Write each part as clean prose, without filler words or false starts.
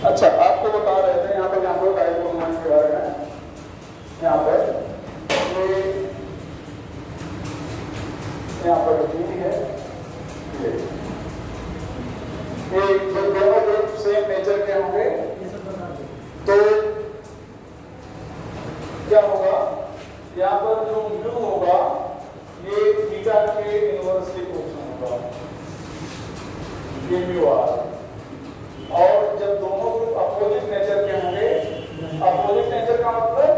अच्छा, आपको बता रहे थे यहाँ पर दो डायपोल मोमेंट के बारे में। यहाँ पर G है, ये जब दोनों ग्रुप सेम नेचर के होंगे तो क्या होगा, यहाँ पर जो म्यू होगा ये थीटा के इनवर्सली प्रोपोर्शनल होगा, ये म्यू आर। और जब दोनों ग्रुप अपोजिट नेचर के होंगे, अपोजिट नेचर का मतलब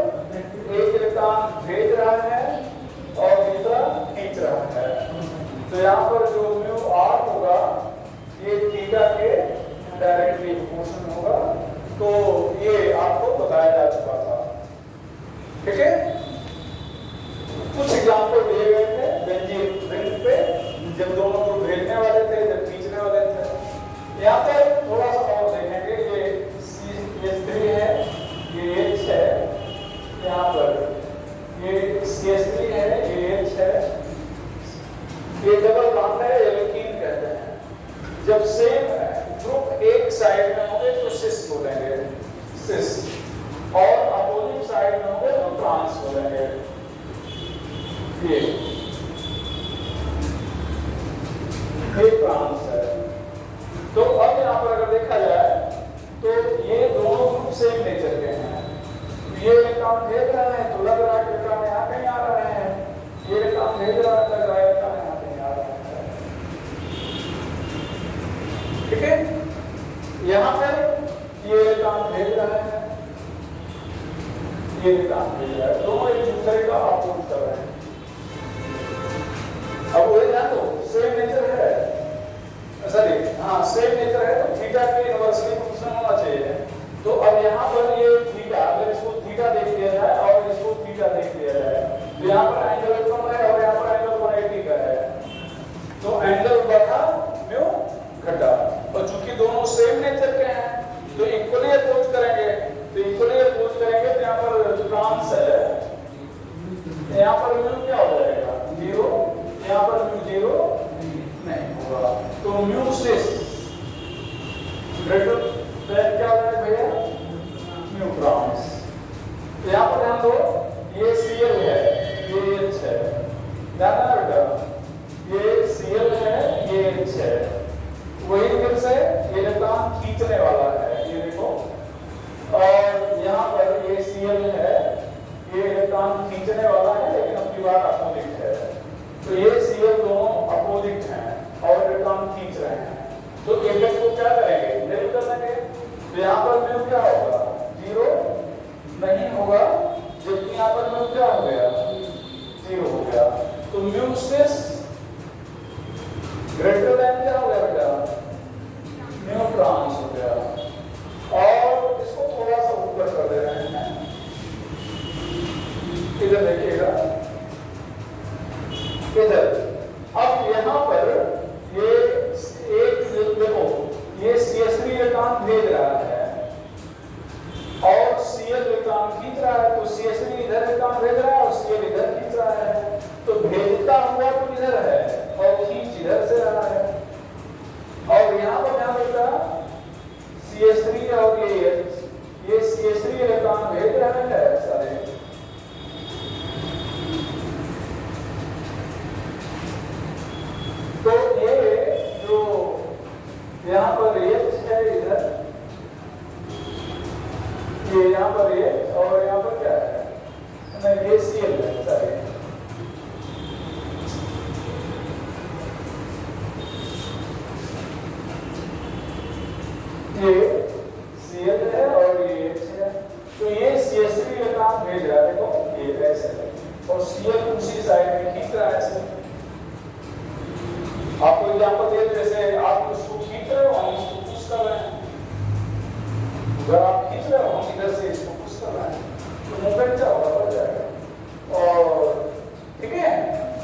एक इलेक्ट्रॉन भेज रहा है और दूसरा खींच रहा है, तो यहाँ पर जो म्यू आर होगा ये थीटा के डायरेक्टली प्रोपोर्शनल होगा। तो ये आपको बताया जा चुका था, ठीक है। कुछ एग्जाम्पल दिए गए थे बेंजीन रिंग पे, जब दोनों ग्रुप भेजने वाले थे, जब खींचने वाले थे। यहाँ पर थोड़ा सा और देखेंगे, ये CH3 है, ये H है, यहाँ पर ये CH3 है, ये H है, ये डबल बॉन्ड है, एल्कीन कहते हैं। जब सेम ग्रुप एक साइड में होंगे तो सिस बोलेंगे, सिस, और अपोजिट साइड में होंगे तो ट्रांस बोलेंगे। ये ट्रांस है। तो अब यहाँ पर अगर देखा जाए तो ये दोनों ग्रुप सेम नेचर के हैं। ये इलेक्ट्रॉन भेज रहे हैं तो लग रहा है कि इलेक्ट्रॉन यहाँ कहीं आ रहे हैं, ये इलेक्ट्रॉन भेज रहा है, लग रहा है इलेक्ट्रॉन यहाँ कहीं आ रहे हैं, ठीक है। यहाँ पर ये इलेक्ट्रॉन भेज रहे हैं, ये इलेक्ट्रॉन भेज रहा है, दोनों एक दूसरे का अपोज कर रहे हैं। अब वो यहाँ तो सेम नेचर है, सॉरी हाँ सेम नेचर है, तो थीटा के इनवर्सली प्रोपोर्शनल होना चाहिए। तो अब यहाँ पर ये थीटा, अगर इसको थीटा देख लिया जाए और इसको थीटा देख लिया जाए, तो यहाँ पर एंगल कम है और यहाँ पर एंगल 180 का है, तो एंगल बढ़ा म्यू घटा। और चूंकि दोनों सेम नेचर के हैं तो इक्वली अपोज करेंगे, तो इक्वली अपोज करेंगे तो यहाँ पर ट्रांस है, यहाँ पर म्यू क्या हो जाएगा, 0, यहाँ पर म्यू 0 नहीं होगा, तो म्यू सिस ग्रेटर देन क्या होगा भैया, म्यू ट्रांस। तो यहाँ पर ध्यान दो, ये Cl है, ये H है, ध्यान है बेटा, ये Cl है, ये H है, वही फिर से ये इलेक्ट्रॉन खींचने वाला है, ये देखो, और यहाँ पर ये Cl है, ये इलेक्ट्रॉन खींचने वाला है लेकिन अपनी बार अपोजिट है, तो ये Cl दोनों अपोजिट हैं और इलेक्ट्रॉन खींच रहे हैं, तो इलेक्ट्रॉन को क्या करेंगे, निल कर देंगे। तो यहाँ पर म्यू क्या होगा, 0 नहीं होगा, जबकि यहाँ पर म्यू क्या हो गया, 0 हो गया, तो म्यू सिस ग्रेटर देन क्या हो गया बेटा, म्यू ट्रांस हो गया। और इसको थोड़ा सा ऊपर कर दे रहे हैं, इधर देखिएगा, इधर। अब यहाँ पर ये एक देखो, ये CH3 इलेक्ट्रॉन भेज रहा है और Cl इलेक्ट्रॉन खींच रहा है, तो CH3 इधर इलेक्ट्रॉन भेज रहा है और Cl इधर खींच रहा है, तो भेजता हुआ तो इधर है और खींच इधर से रहा है। और यहाँ पर ध्यान रखना, CH3 और ये CH3 इलेक्ट्रॉन भेज रहे हैं सारे,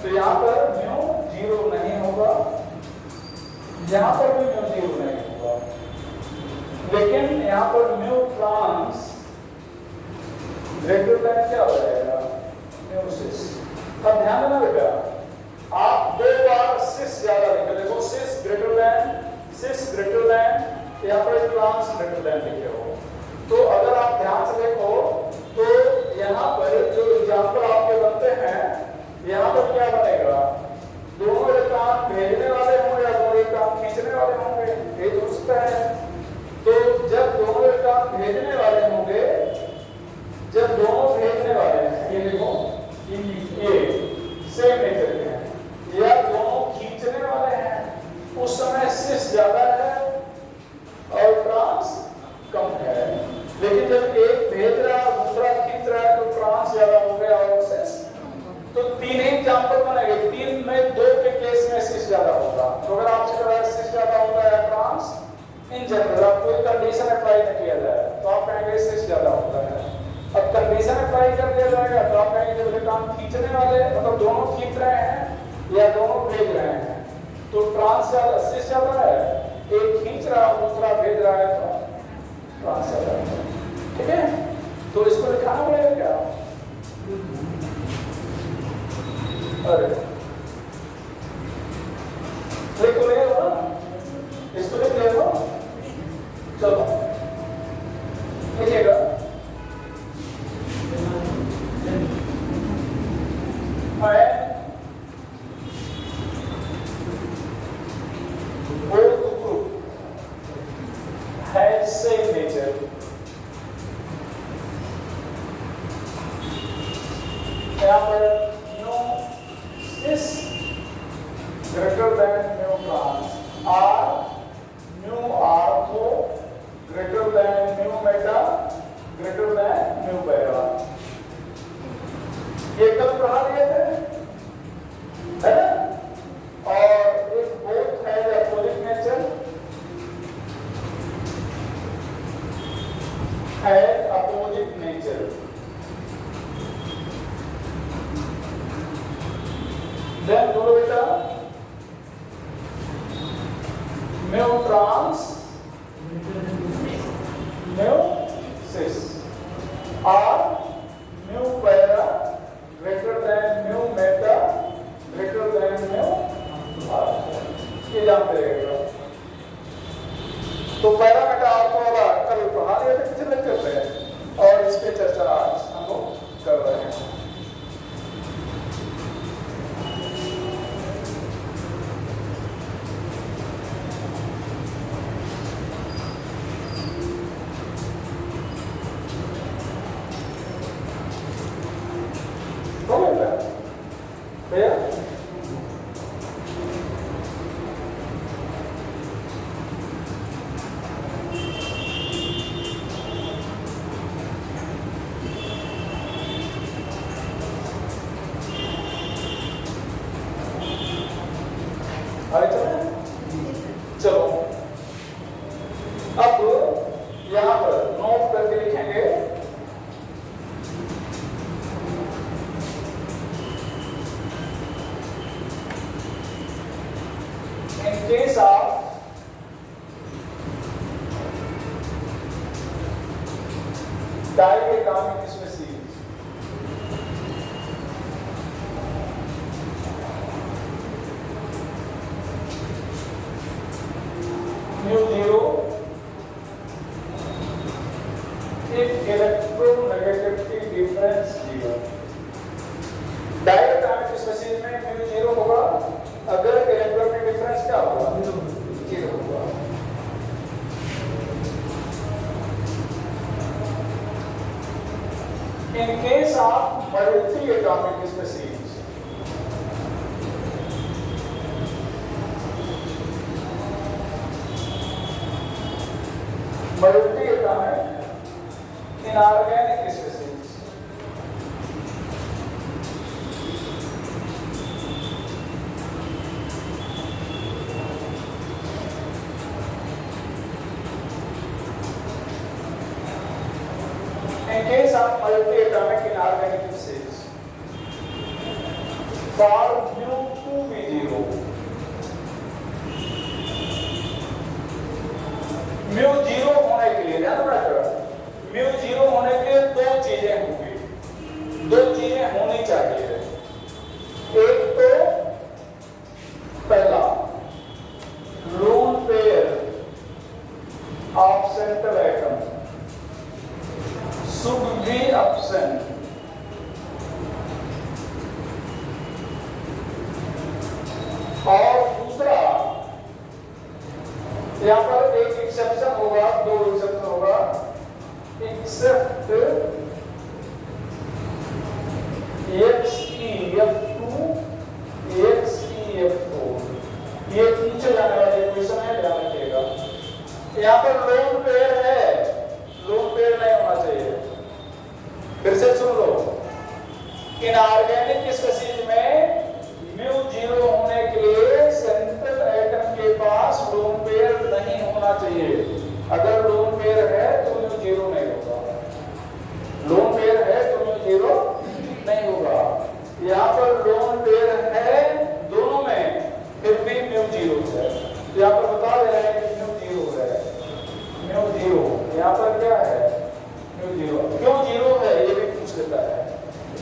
तो यहाँ पर म्यू 0 नहीं होगा, यहाँ पर भी म्यू 0 नहीं होगा, लेकिन यहाँ पर म्यू ट्रांस ग्रेटर देन क्या हो जाएगा, म्यू सिस। अब ध्यान देना बेटा, आप दो बार सिस ज्यादा लिखे, देखो सिस ग्रेटर देन, यहाँ पर ट्रांस ग्रेटर देन लिखे हो। तो अगर आप ध्यान से देखो तो यहाँ पर जो एग्जाम्पल आपके बनते हैं, यहाँ पर क्या बनेगा, दोनों इलेक्ट्रॉन भेजने वाले होंगे या दोनों इलेक्ट्रॉन खींचने वाले होंगे, ये हो सकता है। तो जब दोनों इलेक्ट्रॉन भेजने वाले होंगे, जब दोनों भेजने वाले हैं, ये देखो ये सेम नेचर के हैं, या दोनों खींचने वाले हैं, उस समय सिस ज्यादा है और ट्रांस कम है। लेकिन जब एक भेज रहा है दूसरा खींच रहा है तो ट्रांस ज्यादा हो गया और सिस। तो तीन ही एग्जांपल बनेंगे, तीन में दो के केस में सिस ज्यादा होगा। तो अगर आपसे कहा सिस ज्यादा होता है ट्रांस, इन जनरल आप कोई कंडीशन अप्लाई न किया जाए तो आप कहेंगे सिस ज्यादा होता है। अब कंडीशन अप्लाई कर दिया जाएगा तो आप कहेंगे जब इलेक्ट्रॉन खींचने वाले, मतलब दोनों खींच रहे हैं या दोनों भेज रहे हैं, तो ट्रांस ज्यादा, सिस ज्यादा है, एक खींच रहा है दूसरा भेज रहा है तो ट्रांस ज्यादा है। ठीक है, तो इसको लिखाना पड़ेगा क्या, अरे लिख तो लिया हो, इसको लिख लिया हो, चलो लिखिएगा। both group has same nature, यहाँ पर mu cis greater than mu trans, or mu ortho greater than mu meta greater than mu para. ये कल पढ़ा दिए थे, है ना? और एक बोथ है अपोजिट नेचर, है अपोजिट नेचर। देन बोलो बेटा, mu trans mu cis, or mu para greater than mu meta greater than mu R. ये जानते रहेगा। तो पैरा मेटा आर्थो वाला कल पढ़ा दिया था पिछले लेक्चर में, और इस पे चर्चा आज हम लोग कर रहे हैं। चलो अब यहां पर नोट करके लिखेंगे, in case of diatomic species, mu 0 if electronegativity difference 0। Diatomic species में mu 0 होगा अगर इलेक्ट्रॉनिक डिफरेंस क्या होगा, 0 होगा। In case of multi-atomic species, multi-atomic inorganic species, in case of multi-atomic inorganic species, for mu 2 भी 0। Mu 0 होने के लिए ध्यान रखना, म्यू 0 होने के लिए दो चीजें होंगी, दो चीजें होनी चाहिए। एक तो पहला lone pair of central atom should be absent. और दूसरा, यहां पर एक एक्सेप्शन होगा, दो एक्सेप्शन होगा, एक्सेप्ट XeF2 XeF4। ये पूछे जाने वाले क्वेश्चन है, ध्यान रखिएगा। यहां पर लोन पेयर है, लोन पेयर नहीं होना चाहिए। फिर से सुन लो, इनऑर्गेनिक स्पीशीज में म्यू 0 होने के लिए सेंट्रल एटम के पास लोन पेयर नहीं होना चाहिए। अगर लोन पेयर है तो म्यू 0 नहीं होगा, लोन पेयर है तो म्यू 0 नहीं होगा। यहाँ पर लोन पेयर है दोनों में, फिर भी म्यू 0 है। यहाँ पर बता दे रहे हैं कि म्यू 0 है, म्यू 0 यहाँ पर क्या है, म्यू 0 क्यों 0 है ये भी पूछ लेता है।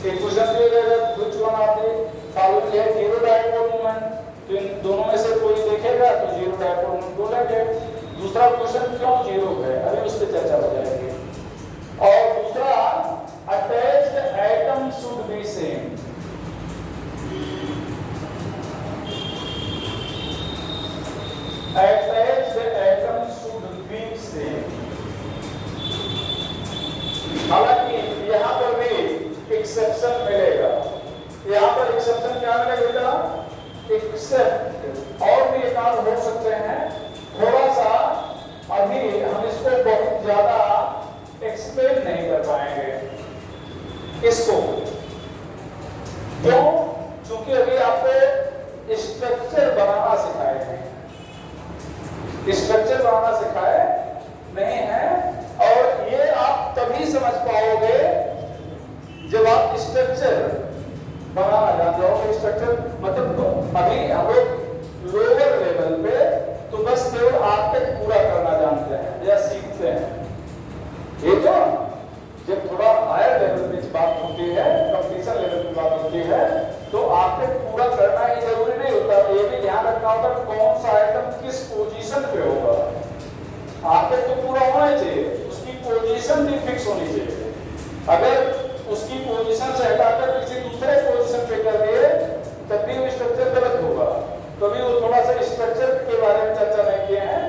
एक क्वेश्चन दिया जाएगा, which one of the following है जीरो डायपोल मोमेंट, तो इन दोनों में से कोई देखेगा तो जीरो डायपोल मोमेंट बोलेंगे। दूसरा क्वेश्चन क्यों 0 है, अभी उस पर चर्चा हो जाएगी। और दूसरा, attached atom should be same. Attached atom should be same. हालांकि यहां पर भी एक्सेप्शन मिलेगा, यहां पर एक्सेप्शन क्या मिलेगा, एक्सेप्ट और भी एक आध हो सकते हैं, थोड़ा सा अभी हम इसको बहुत ज्यादा एक्सप्लेन नहीं कर पाएंगे इसको, क्यों? क्योंकि अभी आपको स्ट्रक्चर बनाना सिखाए हैं, स्ट्रक्चर बनाना सिखाए नहीं है। और ये आप तभी समझ पाओगे जब आप स्ट्रक्चर बनाना जानते हो। स्ट्रक्चर मतलब अभी हम लोग लोअर लेवल पे तो बस केवल आर्किटेक्ट पूरा करना जानते हैं या सीखते हैं। ये तो जब थोड़ा हायर लेवल पे बात होती है, कंपटीशन लेवल पे बात होती है, तो आर्किटेक्ट पूरा करना ही जरूरी नहीं होता। ये भी ध्यान रखना होता है कौन सा आइटम किस पोजीशन पे होगा। आर्किटेक्ट तो पूरा होना ही चाहिए, उसकी पोजीशन भी फिक्स होनी चाहिए। अगर उसकी पोजीशन से हटाकर किसी दूसरे पोजीशन पे कर दिए तब भी वो स्ट्रक्चर गलत होगा। तो अभी वो थोड़ा सा स्ट्रक्चर के बारे में चर्चा नहीं किए हैं,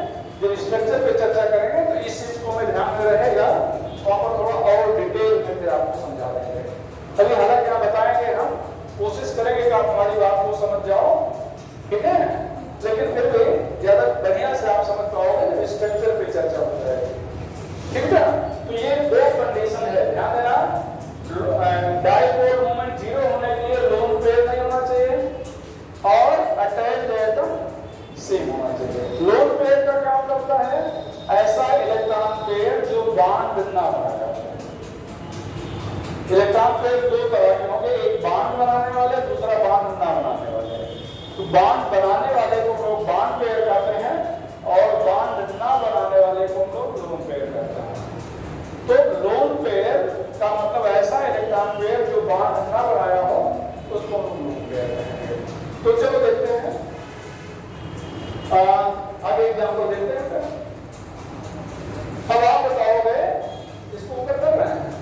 जब स्ट्रक्चर पे चर्चा करेंगे तो इस चीज को हमें ध्यान में रहेगा, वहां पर थोड़ा और डिटेल में फिर आपको समझा देंगे। अभी हालांकि आप बताएंगे, हम कोशिश करेंगे कि आप हमारी बात को समझ जाओ, ठीक है, लेकिन फिर भी ज्यादा बढ़िया से आप समझ पाओगे जब स्ट्रक्चर पे चर्चा हो जाएगी, ठीक है। तो ये दो कंडीशन है, ध्यान देना। डाइपोल मोमेंट 0 होने के लिए लोन पेयर नहीं होना चाहिए और अटैच्ड एटम सेम होना चाहिए। लोन पेयर का काम करता है ऐसा इलेक्ट्रॉन पेयर जो बॉन्ड ना बनाएगा। इलेक्ट्रॉन पेयर दो तरह के होंगे, एक बॉन्ड बनाने वाले, दूसरा बॉन्ड ना बनाने वाले। तो बॉन्ड बनाने वाले को हम लोग बॉन्ड पेयर कहते हैं और बॉन्ड ना बनाने वाले को हम लोग लोन पेयर कहते हैं। तो लोन पेयर का मतलब ऐसा इलेक्ट्रॉन पेयर जो बॉन्ड ना बनाया हो उसको हम लोन पेयर कहेंगे। तो चलो देखते हैं, आगे एग्जाम्पल देखते हैं। अब आप बताओगे, इसको ऊपर कर रहे हैं,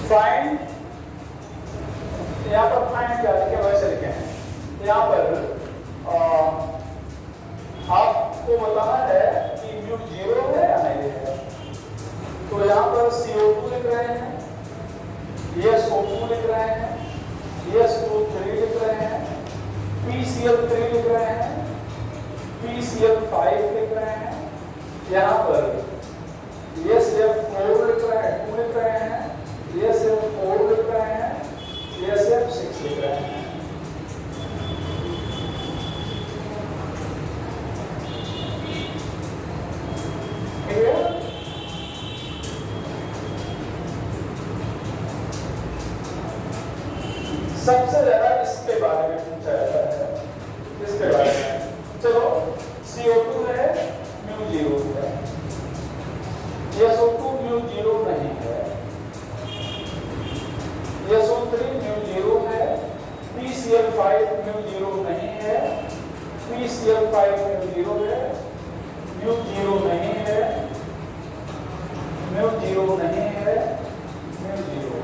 फाइंड, यहाँ पर फाइंड क्या लिखे वैसे लिखे हैं। यहाँ पर आपको बताना है कि म्यू 0 है या नहीं है। तो यहाँ पर CO2 लिख रहे हैं, SO2 लिख रहे हैं, SO3 लिख रहे हैं, PCl3 लिख रहे हैं, PCl5 लिख रहे हैं, यहाँ पर SF4 लिख रहे हैं, 2 लिख रहे हैं, SF4 लिख रहे हैं, SF6 लिख रहे हैं। सबसे ज्यादा इसके बारे में पूछा जाता है, इसके बारे में। चलो CO2 है, म्यू 0 है, SO2 म्यू 0 नहीं है, SO3 म्यू 0 है, PCl5 म्यू 0 नहीं है, PCl5 म्यू 0 है, म्यू 0 नहीं है, म्यू 0 नहीं है, म्यू 0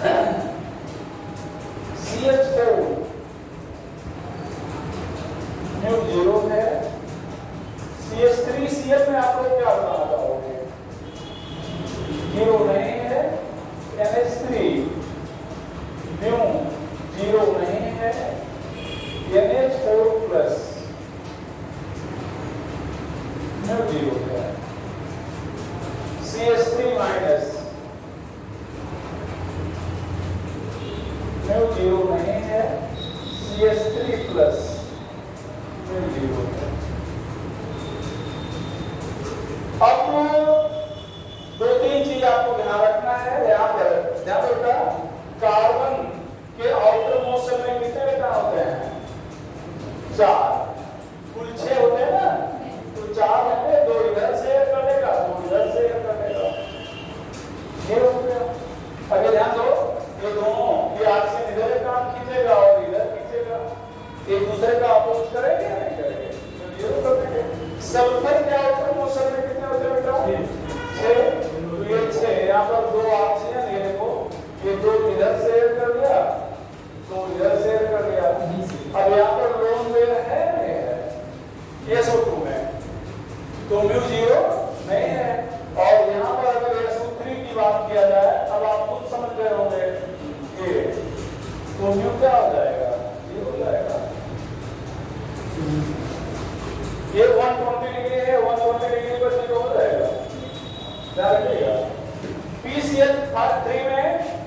है। CH4 म्यू 0 है, CH3Cl में आप लोग क्या बनाना चाहोगे? 0 नहीं है, NH3 म्यू 0 नहीं है, NH4 प्लस म्यू 0 है, CH3 माइनस म्यू 0 नहीं है, CH3 प्लस म्यू 0 है। अब 2-3 चीज आपको ध्यान रखना है यहाँ पर। ध्यान बेटा, कार्बन के आउटर मोशन में कितने इलेक्ट्रॉन होते हैं? 4। कुल 6 होते हैं ना, तो 4 में से 2 इधर शेयर कर देगा, 2 इधर शेयर कर देगा, ये हो गया। अगर ध्यान दो, ये दोनों ये ऑक्सीजन इधर इलेक्ट्रॉन खींचेगा और इधर खींचेगा, एक दूसरे का अपोज करेंगे या नहीं करेंगे? तो जीरो कर देंगे। सल्फर के आउटर मोशन में कितने होते हैं बेटा? 6। तो ये 6, यहाँ पर 2 ऑक्सीजन, ये देखो, ये 2 इधर शेयर कर दिया, 2 इधर शेयर कर दिया। अब यहाँ पर लोन पेयर है नहीं है SO2 में, तो म्यू 0 नहीं है। और यहाँ पर अगर SO3 की बात किया जाए, अब आप खुद समझ गए होंगे ये, तो म्यू क्या हो जाएगा? 0 हो जाएगा। ये 120 डिग्री है, 120 डिग्री पर 0 हो जाएगा। ध्यान रखिएगा। PCl3 में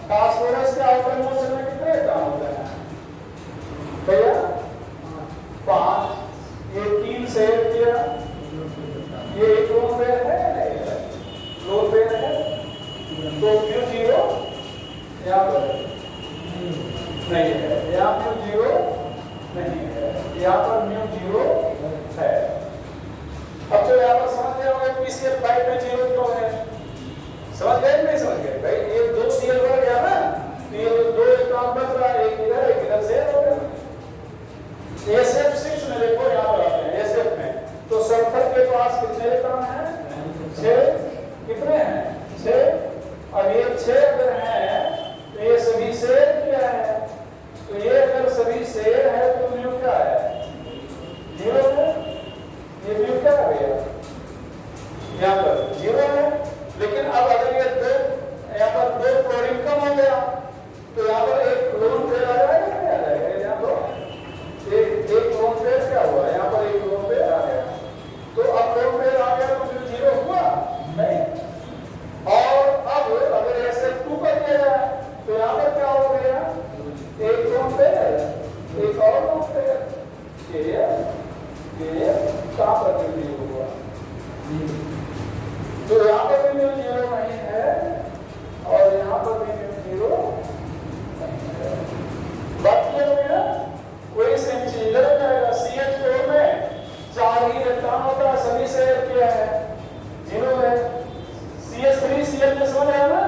फास्फोरस के आउटर मोशन में कितने इलेक्ट्रॉन होते हैं भैया? 5। ये 3 शेयर किया, ये एक लोन पेयर है नहीं है? लोन पेयर है, तो म्यू 0 यहाँ पर नहीं है, यहाँ म्यू 0 नहीं है, यहाँ पर म्यू 0 है। अब तो यहाँ पर समझ गए होंगे PCl5 में 0 क्यों है? समझ गए नहीं समझ गए भाई? ये 2 Cl बढ़ गया ना, तो ये 2 इलेक्ट्रॉन बच रहा है, एक इधर शेयर हो गया। SF6 में देखो, यहाँ पर आते हैं SF में, तो सल्फर के पास कितने इलेक्ट्रॉन हैं? 6। कितने हैं? 6। अब ये 6 अगर हैं, तो ये सभी शेयर किया है, तो ये अगर सभी शेयर है तो म्यू क्या है? 0 है। ये म्यू क्या है भैया? यहाँ पर 0 है। लेकिन अब अगर ये 2, यहाँ पर 2 क्लोरीन कम हो गया, तो यहाँ पर एक लोन पेयर आ जाएगा, क्या आ जाएगा? यहाँ पर एक लोन पेयर क्या हुआ? यहाँ पर एक लोन पेयर आ गया, तो अब लोन पेयर आ गया तो म्यू 0 हुआ नहीं। और अब अगर SF2 कर दिया जाए, तो यहाँ पर क्या हो गया? एक लोन पेयर, एक और लोन पेयर, ये कहाँ पर म्यू 0 हुआ? तो यहाँ पर भी म्यू 0 नहीं है, और यहाँ पर भी म्यू 0 नहीं है। बात ये हो गया, कोई सेम चीज इधर हो जाएगा। CH4 में 4 ही इलेक्ट्रॉन होता है, सभी शेयर किया है, 0 है। CH3Cl में समझ आया ना,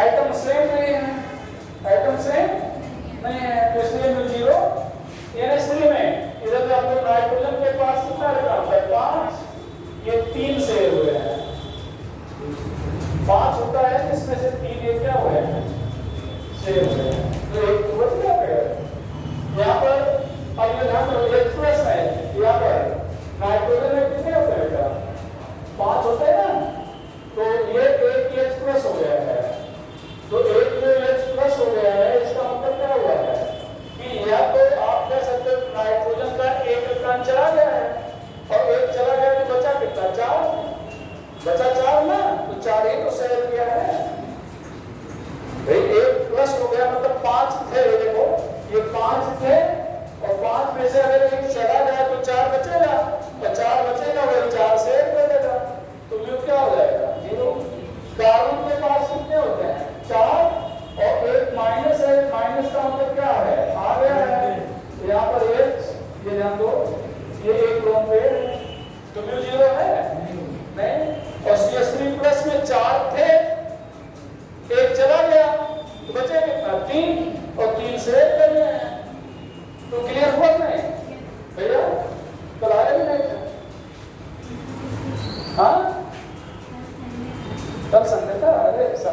आइटम सेम नहीं है, आइटम सेम नहीं है, तो इसलिए म्यू 0। NH3 में इधर पे आपको नाइट्रोजन के पास कितना इलेक्ट्रॉन है? 5। ये 3 शेयर हुए हैं, 5 होता है, जिसमें से 3 ये क्या हुए हैं? शेयर हुए हैं, तो एक बच गया पेयर। यहाँ पर अब ये ध्यान दो, H+ है, यहाँ पर नाइट्रोजन में कितने होते हैं बेटा? 5 होते हैं ना, तो ये एक H+ हो गया है, तो एक जो H+ हो गया है, इसका मतलब क्या हुआ है कि या तो आप कह सकते हो नाइट्रोजन का एक इलेक्ट्रॉन चला गया है, और एक चला गया तो बचा कितना? 4 बचा 4 ना, तो 4 ही तो शेयर किया है भाई। 1+ हो गया मतलब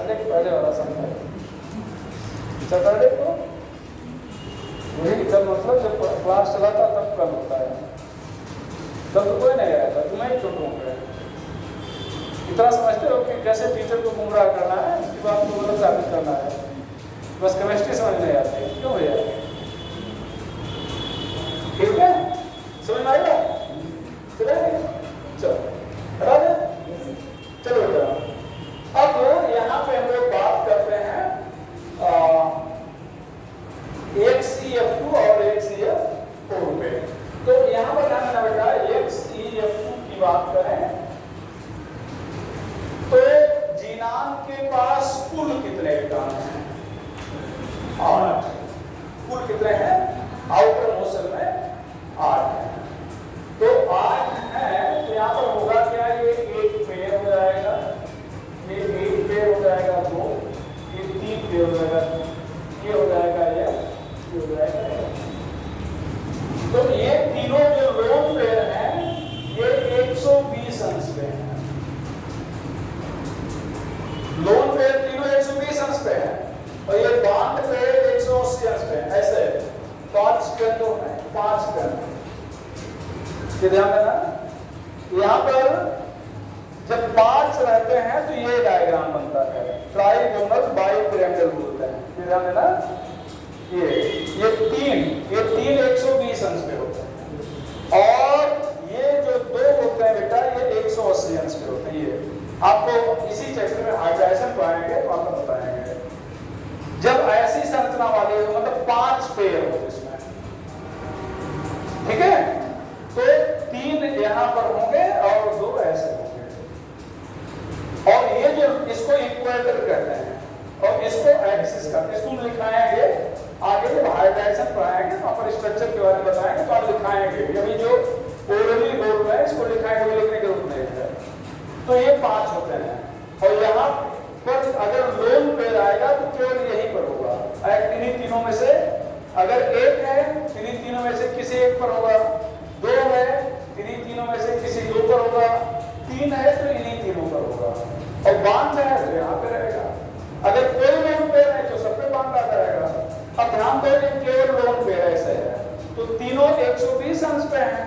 सैटरडे पहले वाला संडे, सैटरडे को वही जब मतलब जब क्लास चला था तब कल होता है, तब तो कोई नहीं आया था, तुम्हें ही छोटों पे इतना समझते हो कि कैसे टीचर को गुमराह करना है, इसकी बात को गलत साबित करना है, बस केमिस्ट्री समझ नहीं आती, क्यों भैया? ठीक है, समझ में आएगा? चलेंगे, चलो हटा दे, चलो बेटा। अब यहाँ पे हम लोग बात करते हैं XeF2 और XeF4 पे। तो यहाँ पर ध्यान देना बेटा, XeF2 की बात करें तो जीनान के पास कुल कितने इलेक्ट्रॉन हैं? 8। कुल कितने हैं? आउटर मोशन में 8 है। तो 8 है, तो यहाँ पर होगा क्या? ये एक पेयर हो जाएगा, ये एक पेयर हो जाएगा, 2, ये 3 पेयर हो जाएगा, ये हो जाएगा, ये हो जाएगा। तो ये तीनों जो लोन पेयर हैं ये 120 अंश पे हैं। लोन पेयर तीनों 120 अंश पे हैं और ये बॉन्ड पेयर 180 अंश पे है। ऐसे 5 पेयर तो है, 5 पेयर। ये ध्यान देना, यहाँ पर जब 5 रहते हैं तो ये डायग्राम बनता है, ट्राइगोनल बाइपिरामिडल बोलते हैं। ये ध्यान देना, ये 3 120 अंश पे होते हैं और ये जो 2 होते हैं बेटा ये 180 अंश पे होते हैं। ये आपको इसी चैप्टर में हाइड्राइजेशन पढ़ाएंगे तो आपको बताएंगे। जब ऐसी संरचना वाली हो मतलब 5 पेयर हो इसमें, ठीक है, तो 3 यहाँ पर होंगे और 2 ऐसे होंगे और ये जो इसको इक्वेटर कहते हैं और इसको एक्सिस कहते हैं। इसको लिखाएंगे आगे जब हाइड्राइजेशन पढ़ाएंगे तो पर स्ट्रक्चर के बारे में बताएंगे तो आप लिखाएंगे। अभी जो ओरली बोल रहे हैं इसको लिखाएंगे, लिखने की जरूरत नहीं है। तो ये 5 होते हैं और यहाँ पर अगर लोन पेयर आएगा तो केवल यहीं पर होगा, इन्हीं तीनों में से अगर एक है इन्हीं तीनों में से किसी एक पर होगा, 2 है इन्हीं तीनों में से किसी 2 पर होगा, 3 है तो इन्हीं तीनों पर होगा और बांध है तो यहाँ पे रहेगा। अगर कोई लोन पेयर है तो सब पे बांध आता रहेगा। अब ध्यान दो कि केवल लोन पेयर ऐसे है तो तीनों 120 अंश पे हैं,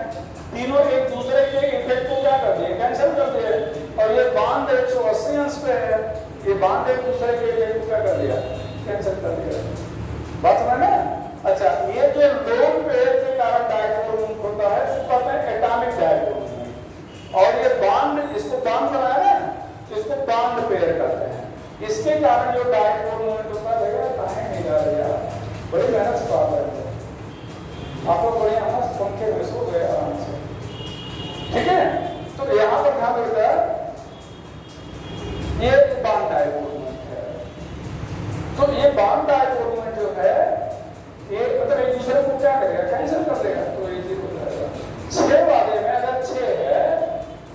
तीनों एक दूसरे के इफेक्ट को क्या कर दिए? कैंसिल कर दिए और ये बांध 180 अंश पे है, ये बांध एक दूसरे के इफेक्ट को क्या कर दिया? कैंसिल कर दिया। बात समझ में? अच्छा, ये जो लोन पेयर के कारण डायपोल मूवमेंट होता है इसको कहते हैं एटॉमिक डायपोल मूवमेंट और ये बांध, इसको बांध बनाया ना तो इसको बांध पेयर कहते हैं। इसके कारण जो डायपोल मूवमेंट होता है कहीं नहीं जा रहा, बड़ी मेहनत से बात है। आप लोग बड़े यहाँ पंखे में सो गए आराम से, ठीक है। तो यहाँ पर ध्यान देता है ये बांध डायपोल मूवमेंट है। तो ये बांध डायपोल मूवमेंट जो है ये मतलब एक दूसरे को क्या करेगा? कैंसिल कर देगा। तो ये 0 हो जाएगा। 6 वाले में अगर 6 है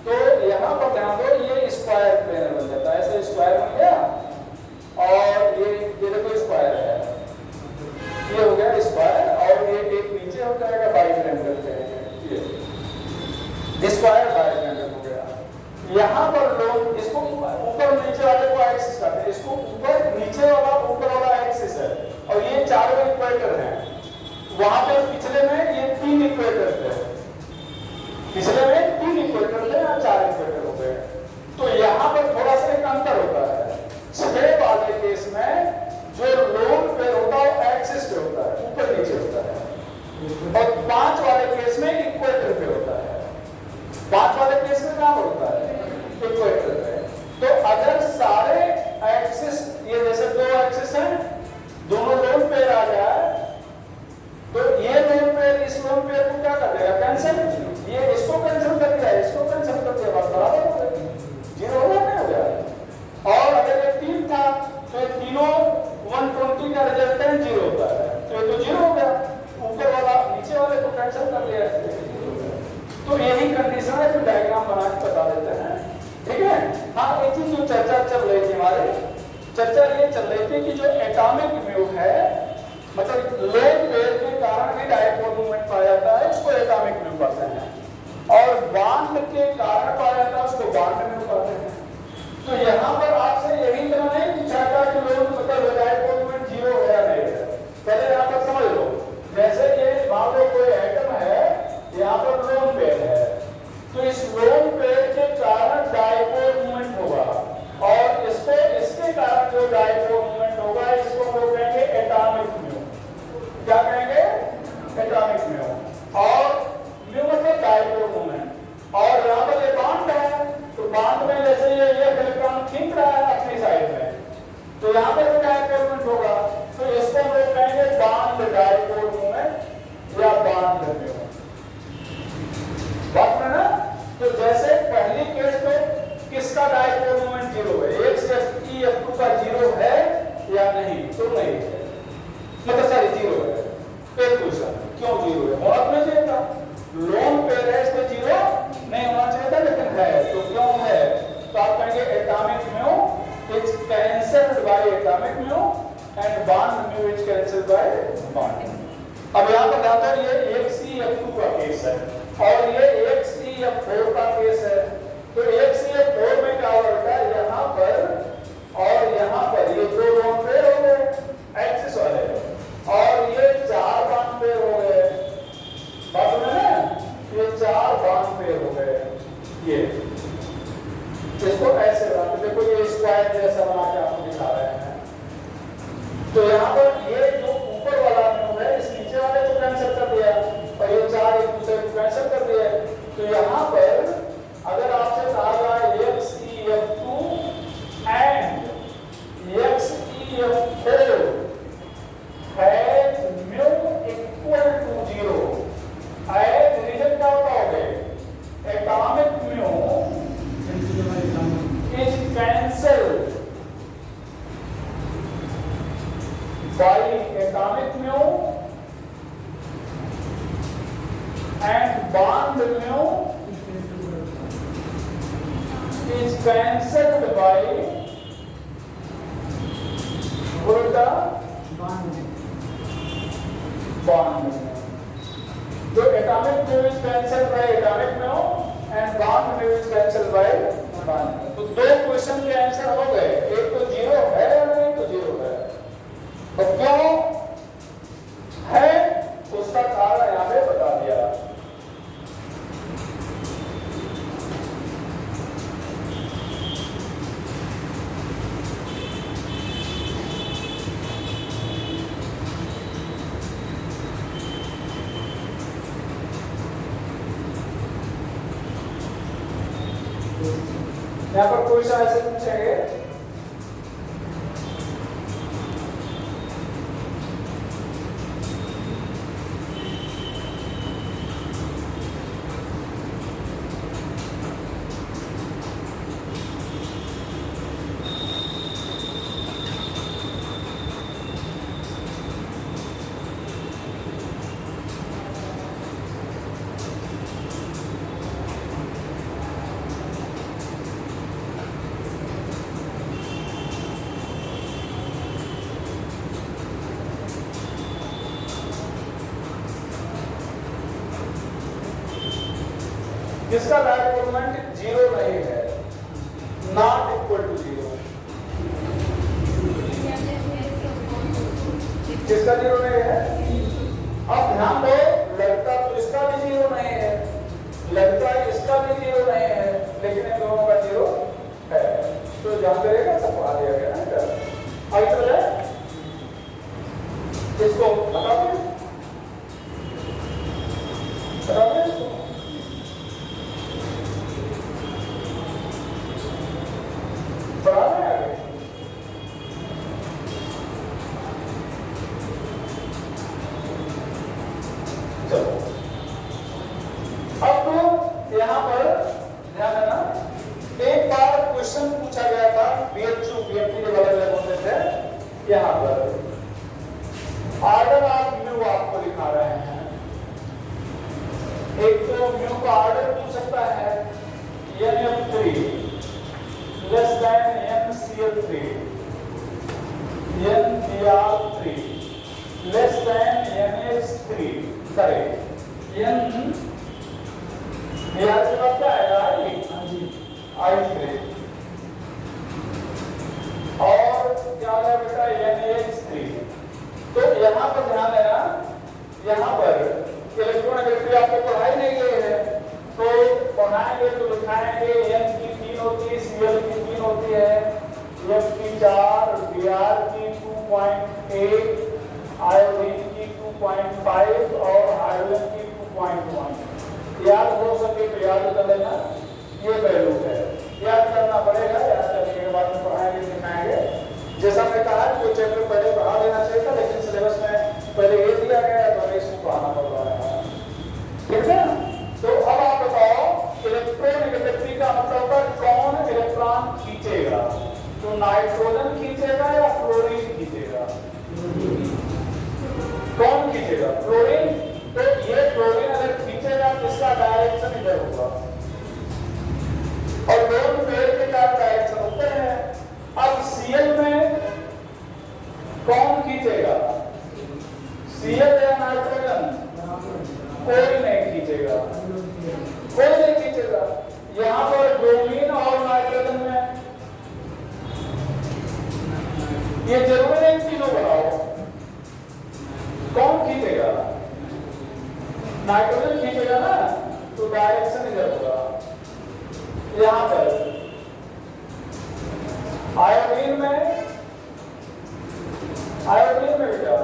तो यहाँ पर ध्यान दो ये स्क्वायर प्लेनर बन जाता है, ऐसे स्क्वायर बन गया और ये देखो स्क्वायर है, ये हो गया स्क्वायर और ये एक नीचे हो जाएगा बाइपिरामिडल कहेंगे, ये स्क्वायर बाइपिरामिडल हो गया। यहाँ पर लोग इसको ऊपर नीचे वाले को एक्सिस कहते हैं, इसको ऊपर नीचे वाला ऊपर वाला एक्सिस है और ये चारों इक्वेटर हैं। वहां पे पिछले में ये 3 इक्वेटर थे, पिछले में 3 इक्वेटर थे और 4 इक्वेटर हो गए। तो यहाँ पर थोड़ा सा एक अंतर होता है। 6 वाले केस में जो लोन पेयर होता है वो एक्सिस पे होता है, ऊपर नीचे होता है और 5 वाले केस में इक्वेटर पे होता है। 5 वाले केस में कहाँ पर होता है? इक्वेटर पे। तो अगर सारे एक्सिस ये जैसे 2 एक्सिस हैं, दोनों लोन पेयर आ जाए तो ये लोन पेयर इस लोन पेयर को क्या कर देगा? कैंसिल। ये इसको कैंसिल कर दिया, इसको कैंसिल कर दिया, बस बराबर हो गया, 0 हो गया, नहीं हो गया। और अगर ये 3 था तो ये तीनों 120 का रिजल्टेंट 0 होता है, तो ये तो 0 हो गया। ऊपर वाला नीचे वाले को कैंसिल कर दिया, तो यही कंडीशन है। तो डायग्राम बना के बता देते हैं, ठीक है। हाँ, एक चीज जो चर्चा चल रही थी, हमारी चर्चा ये चल रही थी कि जो एटॉमिक म्यू है मतलब लोन पेयर के कारण भी डायपोल मूवमेंट पाया जाता है, इसको एटॉमिक म्यू कहते हैं और बांड के कारण पाया जाता है उसको बांड म्यू कहते हैं। तो यहाँ पर आपसे यही तरह नहीं पूछा यहाँ पर भी डायपोल मोमेंट होगा, तो इसको हम लोग कहेंगे बांड डायपोल मोमेंट या बांड म्यू। बात में ना, तो जैसे पहली केस में किसका डायपोल मोमेंट जीरो है, F2 का जीरो है या नहीं, तो नहीं है, मतलब सारी जीरो है। एक क्वेश्चन, क्यों जीरो है, होना नहीं चाहिए था, लोन पेयर है इसलिए जीरो नहीं होना चाहिए था, लेकिन है, तो क्यों है, तो आप कहेंगे atomic mu is cancelled by atomic mu and bond mu is cancelled by bond. अब यहाँ पर ध्यान दो, ये XeF2 का केस है और ये XeF4 का केस है। तो XeF4 में क्या होगा, यहाँ पर और यहाँ पर ये दो लोन पेयर हो गए एक्सिस वाले, और ये चार बॉन्ड पेयर हो गए, बात समझ में, ये चार बॉन्ड पेयर हो गए। ये इसको ऐसे बनाते, देखो ये स्क्वायर जैसा बना के आपको दिखा रहे हैं। तो यहाँ पर ये जो ऊपर वाला म्यू है, इस नीचे वाले को कैंसिल कर दिया और ये चार एक दूसरे को कैंसिल कर दिया। तो यहाँ पर अगर आपसे कहा जाए XeF2 and XeF4 has mu equal to 0, as reason क्या होता होगा, atomic mu is cancelled by atomic mu and bond mu is cancelled by उल्टा bond mu। तो atomic mu is cancelled by atomic mu and bond mu is cancelled by bond mu। तो दो question के answer हो गए, एक तो zero है और एक तो जीरो है। तो क्यों है उसका कारण यहाँ पे बता दिया। यहाँ पर कोई सा ऐसे पूछेंगे, जिसका डायपोल मोमेंट जीरो नहीं है, नॉट इक्वल टू जीरो। किसका जीरो नहीं है, अब ध्यान दो, लगता तो इसका भी जीरो नहीं है, लगता इसका भी जीरो नहीं है, लेकिन इन दोनों का जीरो है। तो ध्यान करेगा, सब पढ़ा दिया गया ना। आगे चल जाए, इसको बता दो, बता दो इसको। यहाँ पर ऑर्डर ऑफ म्यू आपको दिखा रहे हैं, एक तो म्यू का ऑर्डर पूछ सकता है NF3 less than NCl3, NBr3 less than NH3, करें N बिहार से बात क्या आएगा, I3 और क्या हो गया बेटा NH3। तो यहाँ पर ध्यान देना, यहाँ पर इलेक्ट्रोनेगेटिविटी आपको पढ़ाई नहीं गई है, तो पढ़ाएंगे तो लिखाएंगे N की 3 होती है, Cl की 3 होती है, F की 4, Br की 2.8, आयोडीन की 2.5 और हाइड्रोजन की 2.1। याद हो सके तो याद कर लेना, ये वैल्यू है, याद करना पड़ेगा, याद करने के बाद में पढ़ाएंगे सिखाएंगे। जैसा मैं कहा कि वो चैप्टर पहले पढ़ा देना चाहिए था, लेकिन सिलेबस में पहले ये दिया गया तो हमें इसको पढ़ाना पड़ रहा है। ठीक है, तो अब आप बताओ इलेक्ट्रोनेगेटिविटी का मतलब होता है कौन इलेक्ट्रॉन खींचेगा, तो नाइट्रोजन खींचेगा या फ्लोरीन खींचेगा? कौन खींचेगा? फ्लोरीन। तो ये फ्लोरीन अगर खींचेगा तो इसका डायरेक्शन इधर होगा और दोनों पेड़ के क्या डायरेक्शन होते हैं। अब Cl में कौन खींचेगा? Cl या नाइट्रोजन? कोई नहीं खींचेगा, कोई नहीं खींचेगा। यहां पर ब्रोमीन और नाइट्रोजन में ये जरूरी नहीं तीनों बनाओ, कौन खींचेगा? नाइट्रोजन खींचेगा ना, तो डायरेक्शन इधर होगा। यहां पर आयोडीन में बेटा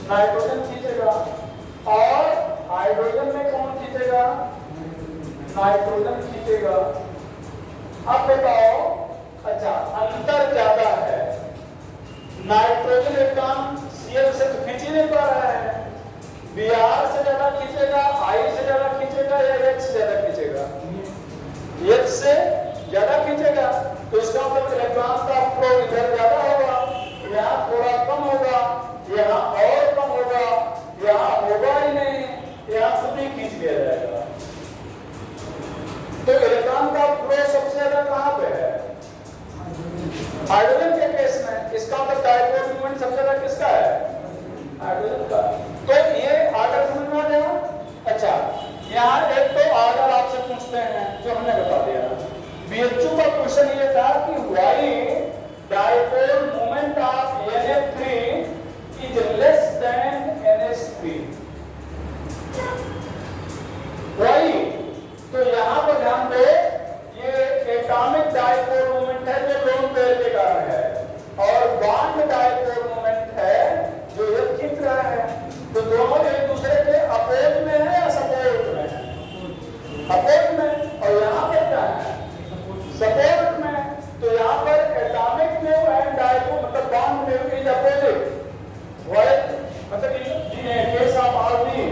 नाइट्रोजन खींचेगा और हाइड्रोजन में कौन खींचेगा? नाइट्रोजन खींचेगा। अब बताओ, अच्छा अंतर ज्यादा है, नाइट्रोजन इलेक्ट्रॉन Cl से तो खींच ही नहीं पा रहा है, Br से ज्यादा खींचेगा, I से ज्यादा खींचेगा या H से ज्यादा खींचेगा? H से ज्यादा खींचेगा, तो इसका मतलब इलेक्ट्रॉन का फ्लो इधर ज्यादा होगा, यहाँ थोड़ा कम होगा, यहाँ और कम होगा, यहाँ होगा ही नहीं, यहाँ खुद ही खींच लिया जाएगा। तो इलेक्ट्रॉन का फ्लो सबसे ज्यादा कहाँ पे है? हाइड्रोजन के केस में। इसका मतलब डायपोल मोमेंट सबसे ज्यादा किसका है? हाइड्रोजन का। तो ये आर्डर समझ में आ गया। अच्छा, यहाँ एक तो आर्डर आपसे पूछते हैं जो हमने बता दिया। BHU का क्वेश्चन ये था कि why dipole moment of NF3 is less than NH3, why? तो यहाँ पर ध्यान दो, ये एटॉमिक डायपोल मोमेंट है जो लोन पेयर के कारण है, और बॉन्ड डायपोल मोमेंट है जो ये खींच रहा है। तो दोनों एक दूसरे के अपोज में है या सपोर्ट में है? अपोज में। और यहाँ पर क्या है? सपोर्ट में। तो यहाँ पर एटॉमिक वेव एंड डायपोल मतलब bond wave is opposite, while मतलब in case of RB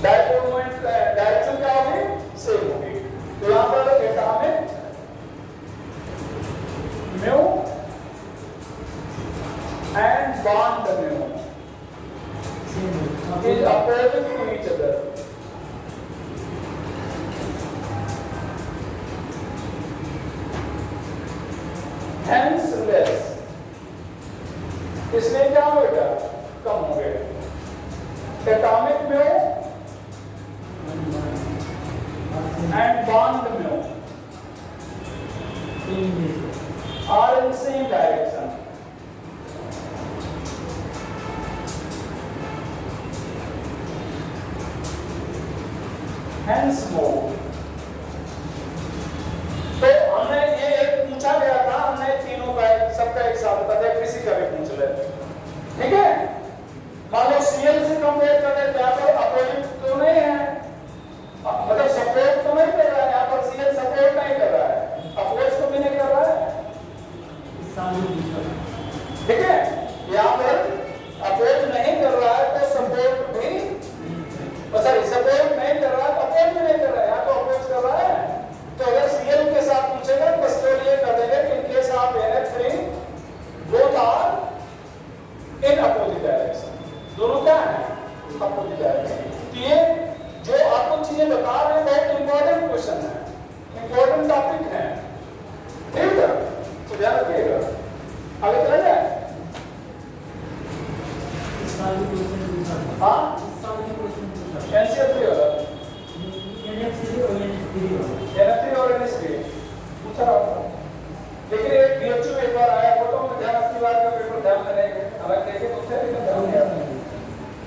dipole moment direction क्या होगी? सेम होगी। तो यहाँ पर atomic mu and bond mu is opposite to each other. Hence less. इसलिए क्या होगा? कम हो गए। Atomic mu and bond mu are in same direction. Hence more. तो हमने ये एक पूछा गया था, हमने तीनों का सबका एक साथ बता दिया, किसी का भी पूछ ले, ठीक है? मान लो Cl से कंपेयर करें, क्या तो अपोजिट तो नहीं है, मतलब सपोर्ट तो नहीं कर रहा है, यहाँ पर Cl सपोर्ट नहीं कर रहा है, अपोज तो भी नहीं कर रहा है, ठीक है? यहाँ पर अपोज नहीं कर रहा है तो सपोर्ट भी, सॉरी सपोर्ट नहीं कर रहा है, अपोज भी नहीं कर रहा है, यहाँ तो अपोज कर रहा है। तो अगर Cl के साथ पूछेगा तो स्टोरी ये कर देंगे कि in case of NF3 both are in opposite direction, दोनों क्या है? Opposite direction. तो ये जो आपको चीजें बता रहे हैं बहुत इंपॉर्टेंट क्वेश्चन है, इंपॉर्टेंट टॉपिक है, ठीक है? तो ध्यान रखिएगा। आगे चला जाए। हाँ NCL3 होगा, NF3 और NH3 पूछा आपको, लेकिन एक BHU में एक बार आया फोटो में, ध्यान अपनी बात का पेपर ध्यान में रहेंगे, अलग देखे तो थे लेकिन ध्यान नहीं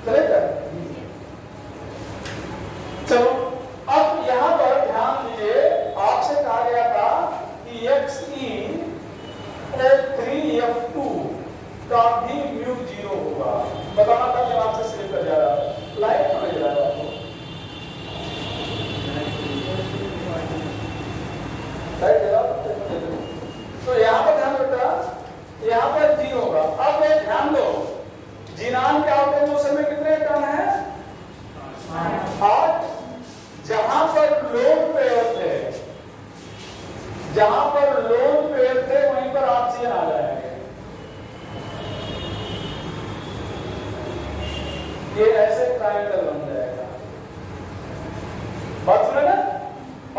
चलेगा। चलो अब यहाँ पर ध्यान दीजिए, आपसे कहा गया था कि Xe3F2 का भी म्यू 0 होगा, बताना था जब आपसे स्लिप कर जा रहा है, लाइट में जा रहा है, तो यहाँ पर ध्यान रखना ये ऐसे ट्रायंगल बन जाएगा, बात सुना ना।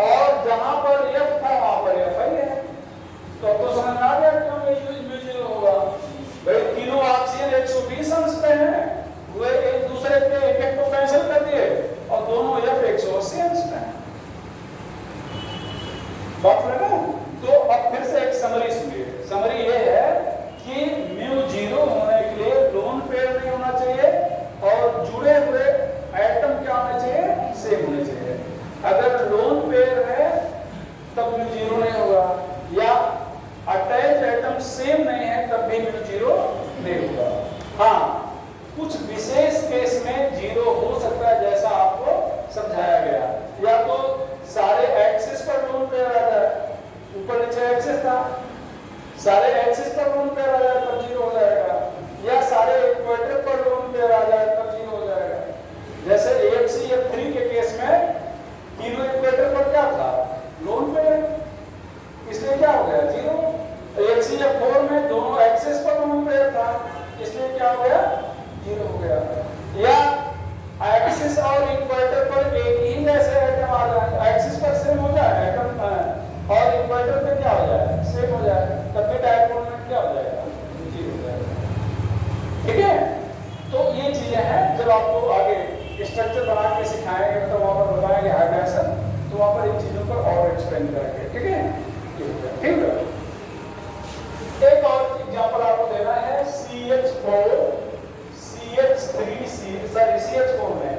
और जहां पर एफ था वहां पर एफ आई है। तो समझ आ गया क्यों म्यू जीरो होगा। भाई तीनों ऑक्सीजन 120 अंश पे हैं, वे एक दूसरे के इफेक्ट को कैंसिल कर दिए और दोनों एफ 180 अंश पे हैं, बात सुना ना। तो अब फिर से एक समरी सुनिए। समरी ये है कि म्यू जीरो होने के लिए लोन पेयर नहीं होना चाहिए और जुड़े हुए एटम क्या होने चाहिए, सेम होने चाहिए। अगर लोन पेयर है तब म्यू जीरो नहीं होगा, या अटैच एटम सेम नहीं है तब भी म्यू जीरो नहीं होगा। हाँ, कुछ विशेष केस में जीरो हो सकता है, जैसा आपको समझाया गया। या तो सारे एक्सिस पर लोन पेयर आ जाए, ऊपर नीचे एक्सिस था, सारे एक्सिस पर लोन पेयर आ जाए तब जीरो हो जाएगा, या सारे इक्वेटर पर लोन पेयर आ जाए तब जीरो हो जाएगा। जैसे HCF3 के केस में तीनों इक्वेटर पर क्या था, लोन पेयर, इसलिए क्या हो गया, जीरो। HCF4 में दोनों एक्सिस पर लोन पेयर था, इसलिए क्या हो गया, जीरो हो गया। या एक्सिस और इक्वेटर पर एक ही जैसे एटम आ जाए, एक्सिस पर सेम हो जाए एटम और इक्वेटर पे क्या हो जाए, सेम हो जाए, तब भी डायपोल मोमेंट क्या हो जाएगा, जीरो हो जाएगा। ठीक है, तो ये चीजें हैं। जब आपको आगे स्ट्रक्चर बना के सिखाएंगे, मतलब वहां पर बताएंगे हाइड्रेशन, तो वहां पर इन चीजों पर और एक्सप्लेन करेंगे। ठीक है, ठीक है। एक और एग्जांपल आपको देना है, CH4 CH3 सॉरी CH4 में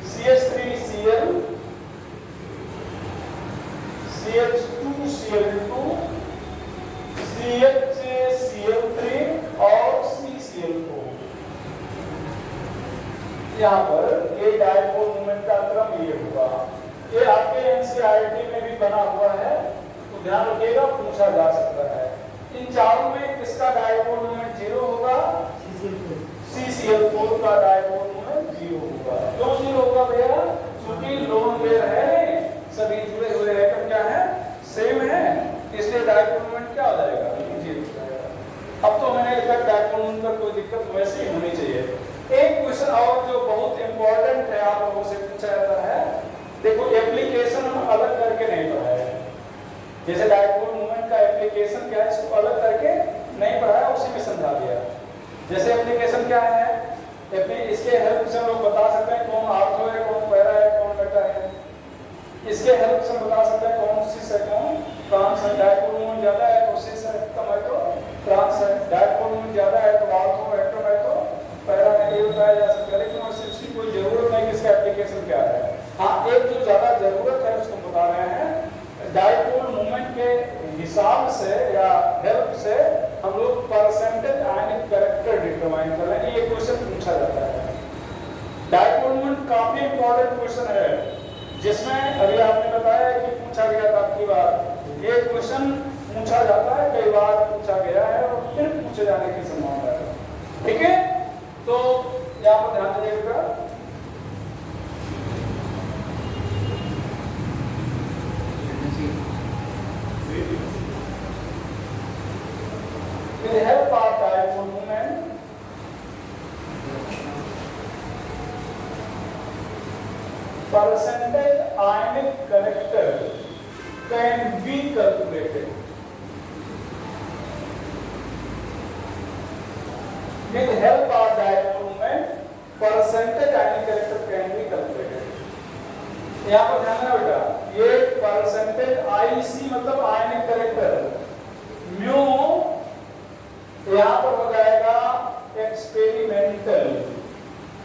CH3Cl CH2Cl2 CHCl3 और CCl4। यहाँ पर ये डायपोल मोमेंट का क्रम ये होगा। ये आपके NCERT में भी बना हुआ है, तो ध्यान रखिएगा, पूछा जा सकता है। इन चारों में किसका डायपोल मोमेंट जीरो होगा, CCl4 का डायपोल मोमेंट जीरो होगा। क्यों जीरो होगा भैया, क्योंकि लोन पेयर है, सभी जुड़े हुए एटम क्या है, सेम है, इसलिए डायपोल मोमेंट क्या हो जाएगा, जीरो हो जाएगा। अब तो मैंने इधर डायपोल मोमेंट पर कोई दिक्कत वैसे ही होनी चाहिए। एक क्वेश्चन और जो बहुत इंपॉर्टेंट है, आप लोगों से पूछा जाता है, देखो एप्लीकेशन हम अलग करके नहीं पढ़ाए, जैसे डायपोल मोमेंट का एप्लीकेशन क्या है इसको अलग करके नहीं पढ़ाया, उसी में समझा दिया। जैसे एप्लीकेशन क्या है, इसके हेल्प से हम लोग बता सकते हैं कौन आर्थो है, कौन पैरा है, कौन मेटा है। इसके हेल्प से बता सकते हैं कौन सिस है, कौन ट्रांस है। डायपोल मोमेंट ज्यादा है तो सिस है, कम है तो ट्रांस है। डायपोल मोमेंट ज्यादा है तो आर्थो, एक्टो है तो पैरा है, ये बताया जा सकता है। लेकिन वैसे उसकी कोई जरूरत नहीं कि इसका एप्लीकेशन क्या है। हाँ, एक जो ज्यादा जरूरत है उसको बता रहे हैं, डायपोल मोमेंट के हिसाब से या हेल्प से हम लोग परसेंटेज आयनिक कैरेक्टर डिटरमाइन कर रहे हैं। ये क्वेश्चन पूछा जाता है। डायपोल मोमेंट काफी इंपॉर्टेंट क्वेश्चन है, जिसमें अभी आपने बताया कि पूछा गया था आपकी बार। ये क्वेश्चन पूछा जाता है, कई बार पूछा गया है और फिर पूछे जाने की संभावना है। ठीक है, तो यहाँ पर ध्यान दीजिएगा। Will help our dipole moment percentage ionic character can be calculated. With help of dipole moment, percentage ionic character can be calculated. यहाँ पर ध्यान रखना बेटा, ये परसेंटेज IC मतलब आयनिक कैरेक्टर, म्यू यहाँ पर हो जाएगा एक्सपेरिमेंटल,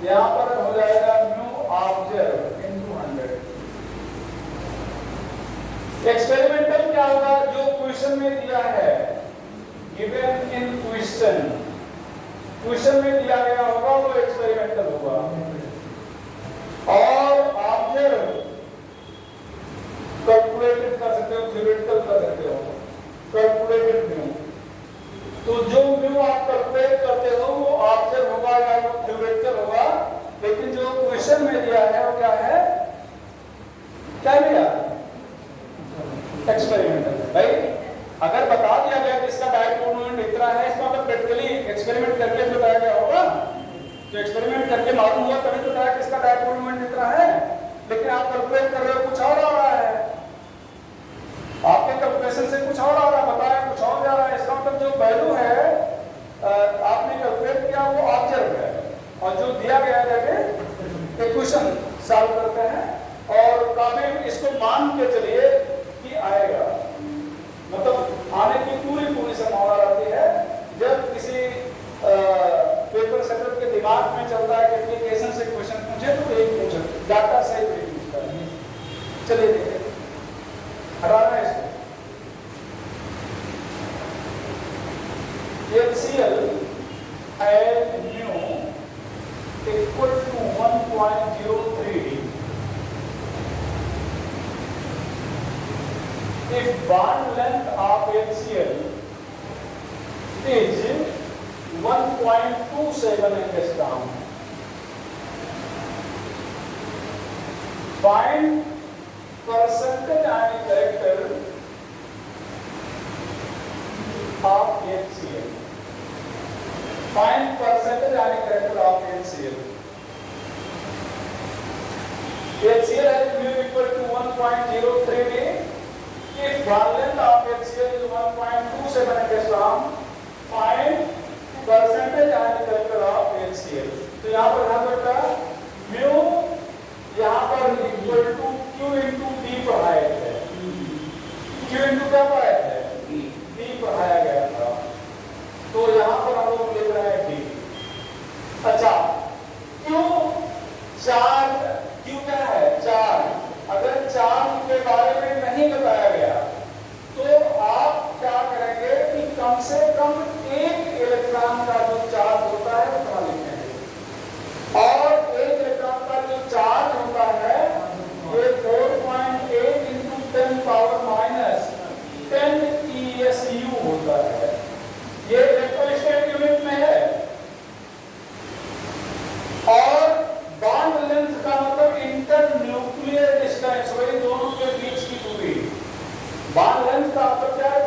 यहाँ पर हो जाएगा म्यू ऑब्जर्व इनटू 100। एक्सपेरिमेंटल क्या होगा, जो क्वेश्चन में दिया है, गिवन इन क्वेश्चन में दिया गया होगा वो एक्सपेरिमेंटल होगा। और ऑब्जर्व कैलकुलेटेड कर सकते हो, थ्योरेटिकल कर सकते हो, कैलकुलेटेड म्यू। तो जो म्यू आप कैलकुलेट करते हो वो ऑब्जर्व होगा या वो थ्योरेटिकल होगा, लेकिन जो क्वेश्चन में दिया है वो क्या है, क्या दिया, एक्सपेरिमेंटल। भाई अगर बता दिया गया कि इसका डायपोल मोमेंट इतना है, इसका मतलब प्रैक्टिकली एक्सपेरिमेंट करके जो HCl at mu equal to 1.03. If bond length of HCl is 1.27 angstrom, find percentage ionic character of HCl. Find percentage ionic character of HCl. HCl has mu equal to 1.03. If bond length of HCl is 1.27 angstrom, find percentage ionic character of HCl. तो यहाँ पर ध्यान रखना mu यहाँ पर equal to Q into D पढ़ाया है। Q into क्या पढ़ाया है? D पढ़ाया गया था। तो यहाँ पर हम लोग लिख रहे हैं D। अच्छा, Q चार्ज, Q क्या है? चार्ज। अगर चार्ज के बारे में नहीं बताया गया तो आप क्या करेंगे कि कम से कम एक इलेक्ट्रॉन का जो चार्ज होता है उतना लिखेंगे और एक इलेक्ट्रॉन का जो चार्ज होता है ये 4.8 into 10 power minus 10 ESU होता है। ये इलेक्ट्रोस्टैटिक यूनिट में है। और बॉन्ड लेंथ का मतलब इंटरन्यूक्लियर डिस्टेंस, वही दोनों के बीच की दूरी। बॉन्ड लेंथ का मतलब क्या है?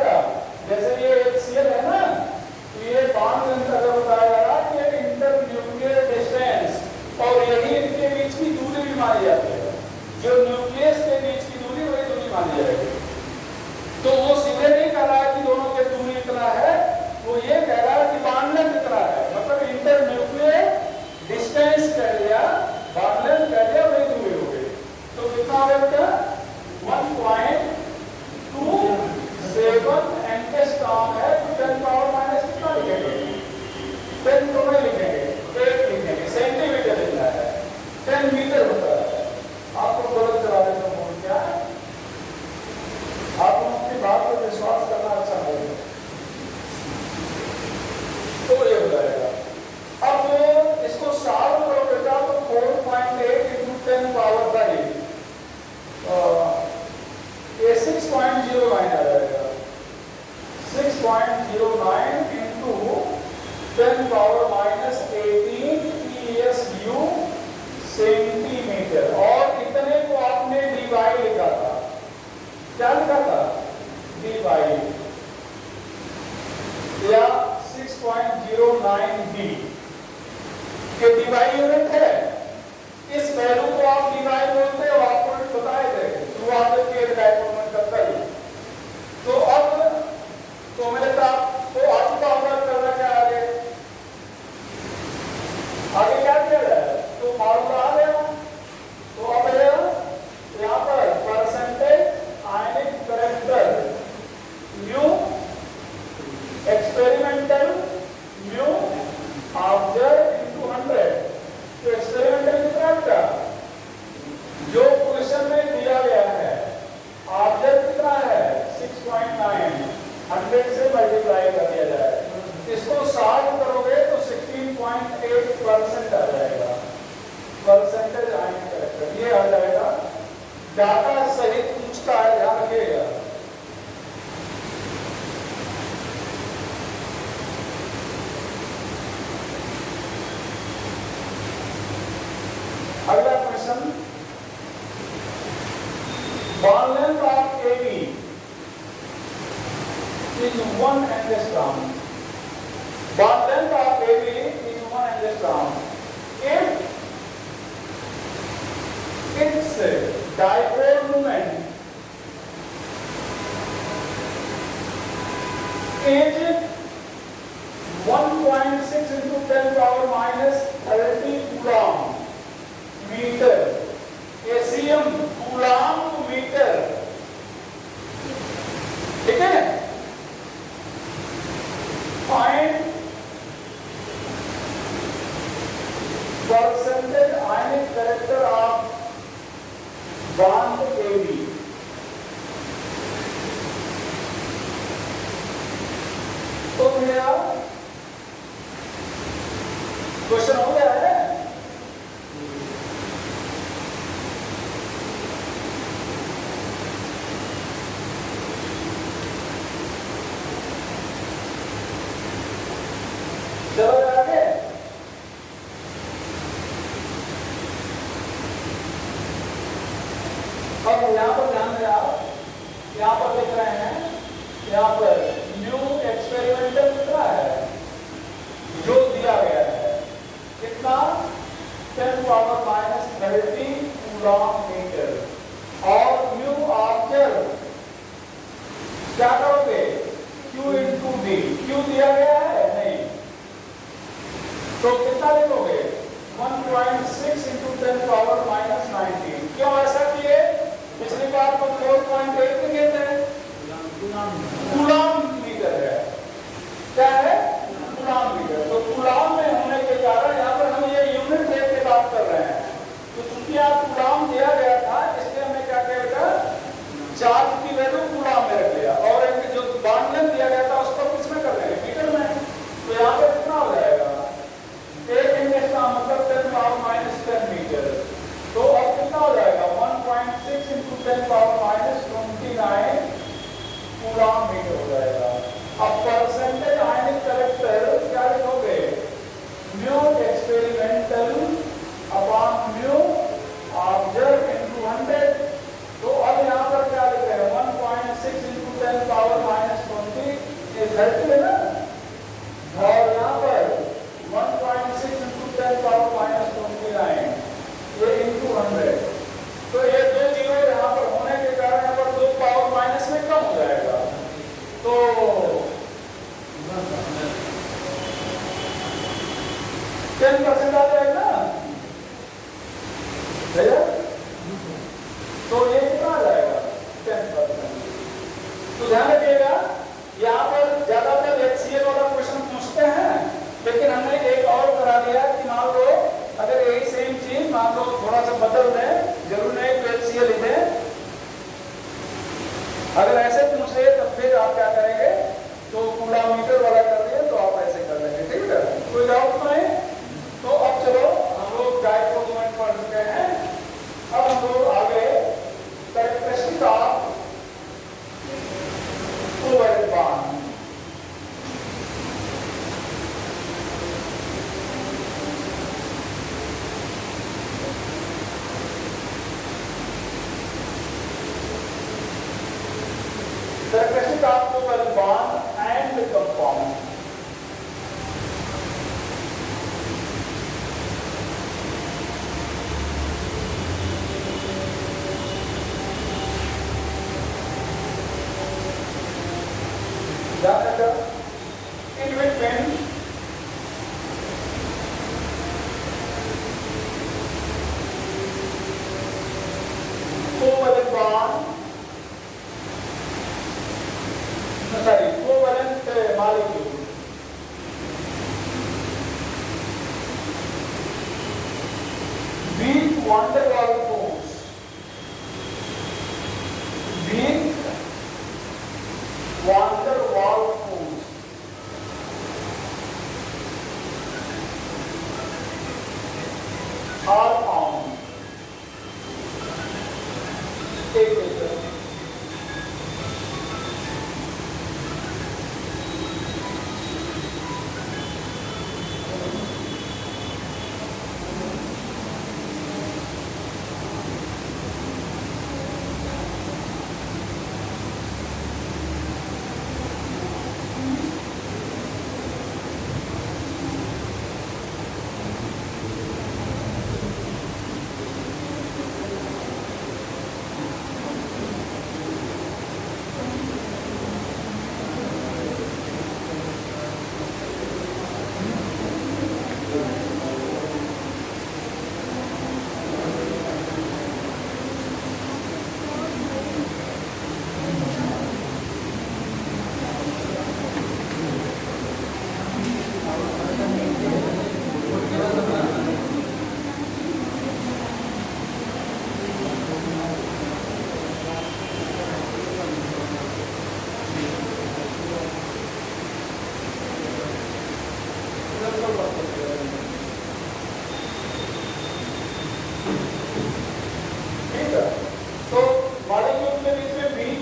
जैसे ये HCl है ना, तो ये बॉन्ड लेंथ अगर बताया जा रहा है कि इंटरन्यूक्लियर डिस्टेंस और यही इनके बीच की दूरी भी मानी जाती है। जो न्यूक्लियस के बीच की दूरी वही दूरी मानी जाएगी। तो वो सीधे नहीं कह रहा है कि दोनों की दूरी इतना है, वो ये कह रहा है कि बॉन्ड लेंथ इतना है, मतलब इंटरन्यूक्लियर डिस्टेंस कह लिया, बॉन्ड लेंथ कह लिया, वही दूरी हो गई। तो कितना हो गया? 1.27 एंगस्ट्रॉम है। तो 10 पावर माइनस कितना लिखेंगे? 10 तो नहीं लिखेंगे, 8 लिखेंगे। सेंटीमीटर लिखना है, 10 मीटर होता है। आपको गलत करा देता हूँ क्या है? आप उनकी बात पर विश्वास करना अच्छा नहीं। तो ये हो जाएगा। अब इसको सॉल्व करो बेटा, तो 4.8 into 10 पावर 5 ये 6.09 आ जाएगा। 6.09 into 10 power minus 18 ESU centimetre. और इतने को आपने डिवाइड लिखा था। क्या लिखा था? डिवाइड या 6.09D के डिवाइड यूनिट है। इस वैल्यू को आप डिवाइड बोलते हो, आपको बताए थे शुरुआत के डायग्राम का कल। तो अब तो मेरे साथ तो आज का होगा, करना क्या आगे? आगे क्या किया जाए? तो फॉर्मूला आ गया। तो अब यहाँ पर परसेंटेज आयनिक character mu experimental mu observe into 100। तो एक्सपेरिमेंटल कितना का जो क्वेश्चन में दिया गया है, ऑब्जर्व कितना है? 6.9, 100 से मल्टीप्लाई कर दिया जाए। इसको सॉल्व करोगे तो 16.8% आ जाएगा। परसेंटेज आयनिक करेक्टर ये आ जाएगा। डाटा सहित पूछता है, ध्यान रखिएगा। अगला question, bond length of AB is 1 angstrom. Bond length of AB is 1 angstrom. If its dipole moment is 1.6 into 10 power minus 30 coulomb meter, ACM coulomb meter, ठीक है? Find percentage ionic character of bond AB. तो भैया चलो आगे। अब यहाँ पर ध्यान दें आप, यहाँ पर लिख रहे हैं, यहाँ पर न्यू एक्सपेरिमेंटल कितना है जो दिया गया है, कितना 10⁻³ कूलॉम मीटर। और न्यू ऑब्जर्व क्या करोगे, Q इंटू डी। क्यू दिया गया है नहीं, तो कितना लिखोगे 1.6 इंटू 10⁻⁻90। क्यों ऐसा किए, पिछली बार तो 4.8 लिखे थे, कूलॉम मीटर है, क्या है कूलॉम मीटर। तो कूलॉम में होने के कारण यहाँ पर हम ये यूनिट लेके के बात कर रहे हैं। तो चूंकि आप कूलॉम दिया गया था, इसलिए हमने क्या किया बेटा, चार्ज की वैल्यू कूलॉम में रख लिया, और एक जो बॉन्ड लेंथ दिया गया था उसको किसमें कर लेंगे, मीटर में। तो यहाँ पर कितना हो जाएगा, एक इंच का मतलब 10⁻⁻10 मीटर। तो अब कितना हो जाएगा 1.6 इंटू 10⁻⁻29 कूलॉम मीटर हो जाएगा। अब परसेंटेज आयनिक कलेक्टर क्या लिखोगे, mu experimental upon mu observe into 100। तो अब यहाँ पर क्या लिख रहे हैं 1.6 इंटू 10⁻⁻20 ये 30 है ना, और यहाँ पर 1.6 इंटू 10⁻⁻29 ये इंटू 100। तो ये दो जीरो यहाँ पर होने के कारण यहाँ पर 2 पावर माइनस में कम हो जाएगा। तो 10% आ जाएगा ना भैया, तो ये कितना आ जाएगा 10%। तो ध्यान रखिएगा, यहाँ पर ज्यादातर HCl वाला क्वेश्चन पूछते हैं, लेकिन हमने एक और करा दिया कि मान लो अगर यही सेम चीज मान लो थोड़ा सा बदल दें, जरूर नहीं तो HCl लिखें। अगर ऐसे पूछे तब फिर आप क्या करेंगे, तो कूलॉम मीटर वाला कर दिए तो आप ऐसे कर लेंगे, ठीक है, कोई डाउट नहीं। तो अब चलो हम लोग डायपोल मोमेंट पढ़ चुके हैं, अब हम लोग आगे characteristic of covalent bond. Characteristic of covalent bond and compound. In between covalent bond, sorry, covalent molecule. Weak van der Waals force. Weak van der Waals force are found. एक minute,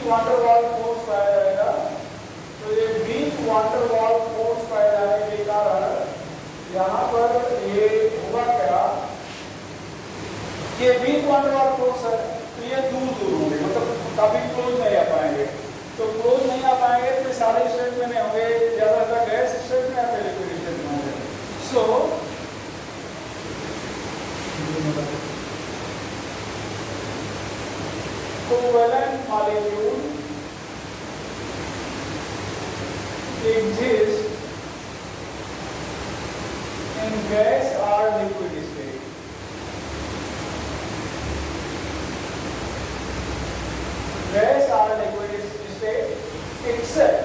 van der Waals force पाया जाएगा। तो ये weak van der Waals force पाए जाने के कारण ये वीक बॉन्ड वाला फोर्स है, तो ये दूर दूर होंगे, मतलब काफी क्लोज नहीं आ पाएंगे। तो क्लोज नहीं आ पाएंगे तो सारे स्टेट में नहीं होंगे, ज्यादातर गैस स्टेट में या फिर लिक्विड स्टेट में होंगे। So covalent molecule exist in gas or liquid state. Gas or liquid state, except,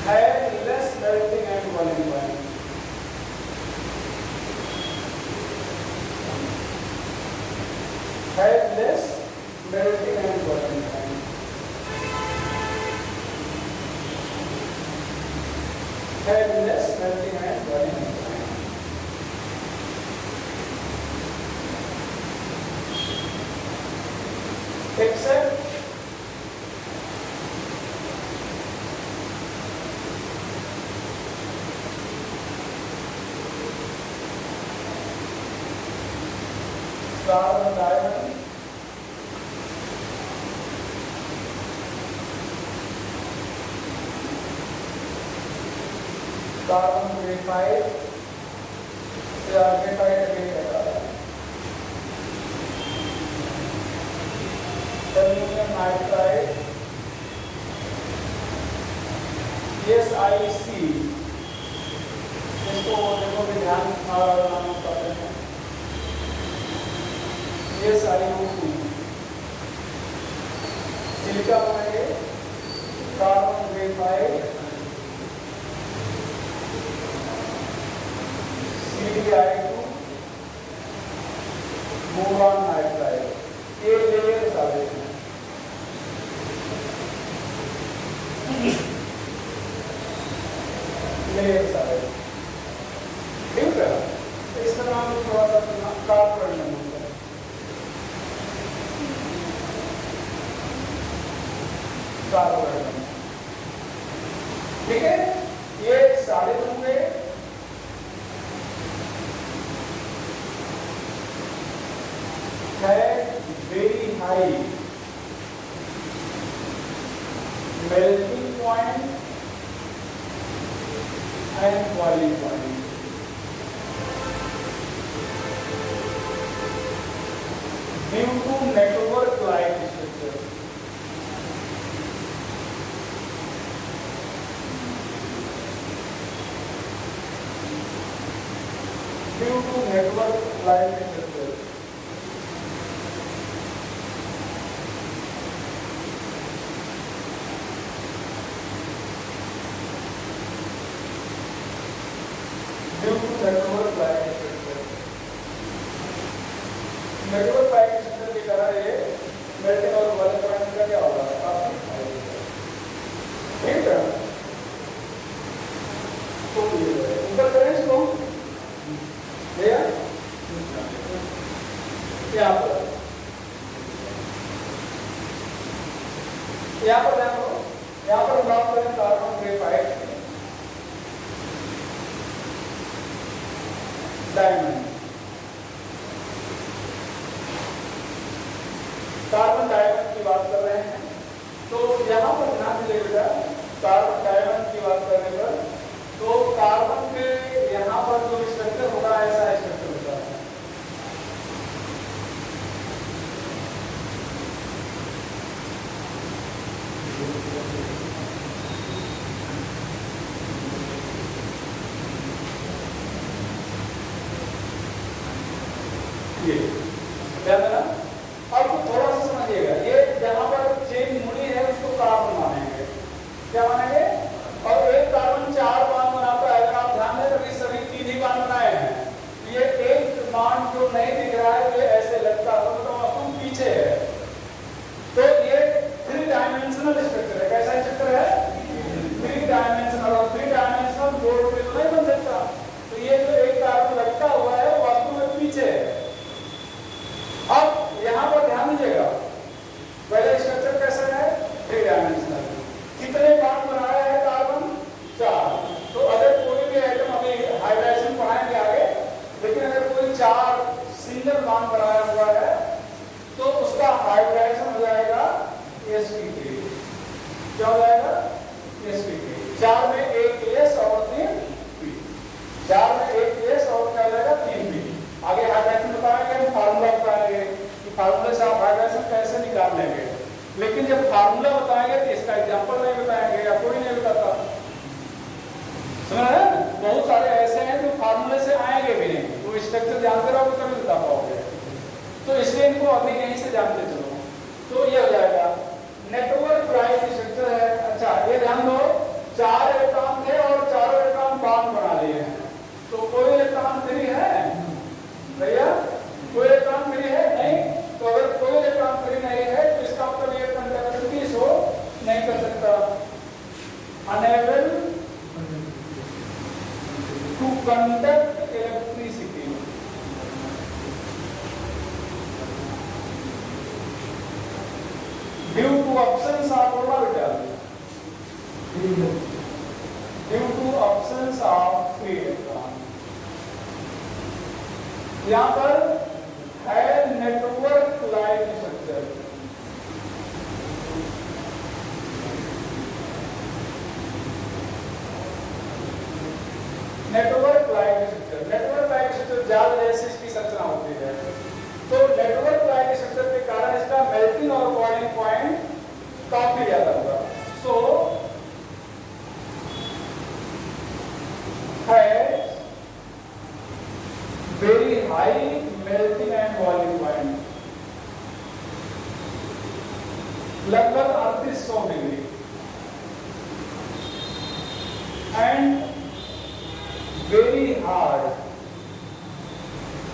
have less melting and boiling point. Have less melting and boiling point. Have less melting and boiling point. Except carbon diamond, carbon graphite, graphite again aluminum nitride, SiC, इसको देखो भी ध्यान करते हैं, SiO2, silica बनाएंगे, carbon graphite, CdI2, boron nitride, ये layer सारे हैं। लेयर सारे ठीक है, इसका नाम थोड़ा सा कार्बन होता है। कार्बन ठीक है, ये सारे होंगे। very high melting point and boiling point. Due to network-like structure. Due to network-like structure. Network like structure की तरह ये मेल्टिंग और बॉइलिंग पॉइंट का क्या होगा, ठीक है। तो ऊपर करें इसको, यहाँ पर देखो, यहाँ पर बात करें carbon graphite diamond, carbon diamond की बात कर रहे हैं। तो यहाँ पर ध्यान दीजिएगा, कार्बन डायमंड की बात करने पर तो कार्बन के यहाँ पर जो स्ट्रक्चर होगा ऐसा स्ट्रक्चर होता है। ये ध्यान देना। अब थोड़ा सा समझिएगा, ये जहां पर चेन मुड़ी है उसको कार्बन मानेंगे, क्या मानेंगे, और एक कार्बन हो जाएगा sp3। 4 में एक s और 3 p, 4 में एक s और क्या हो जाएगा 3 p। आगे हाइड्रोजन बताएंगे, हम फार्मूला बताएंगे कि फार्मूले से आप हाइड्रोजन कैसे निकाल लेंगे, लेकिन जब फार्मूला बताएंगे तो इसका एग्जांपल नहीं बताएंगे या कोई नहीं बताता, समझ रहे हैं? बहुत सारे ऐसे हैं जो फार्मूले से आएंगे भी नहीं, वो स्ट्रक्चर जानते रहोगे तभी बता पाओगे, तो इसलिए इनको अभी यहीं से जानते चलो। तो ये हो जाएगा नेटवर्क प्राइम स्ट्रक्चर है। अच्छा ये ध्यान दो, 4 इलेक्ट्रॉन थे और चारों इलेक्ट्रॉन बॉन्ड बना लिए हैं, तो कोई इलेक्ट्रॉन फ्री है भैया? कोई इलेक्ट्रॉन फ्री है नहीं? तो अगर कोई इलेक्ट्रॉन फ्री नहीं है तो इसका मतलब ये कंडक्टिविटी शो नहीं कर सकता, unable to conduct electricity. Due to absence of orbital, due to absence of free electron. यहां पर है network like structure, network like structure. Network like structure जाल जैसे इसकी संरचना होती है, तो नेटवर्क लाइक स्ट्रक्चर के कारण इसका मेल्टिंग और बॉइलिंग पॉइंट काफी ज्यादा होगा। सो है very high melting and boiling point, लगभग 3800 डिग्री, एंड वेरी हार्ड,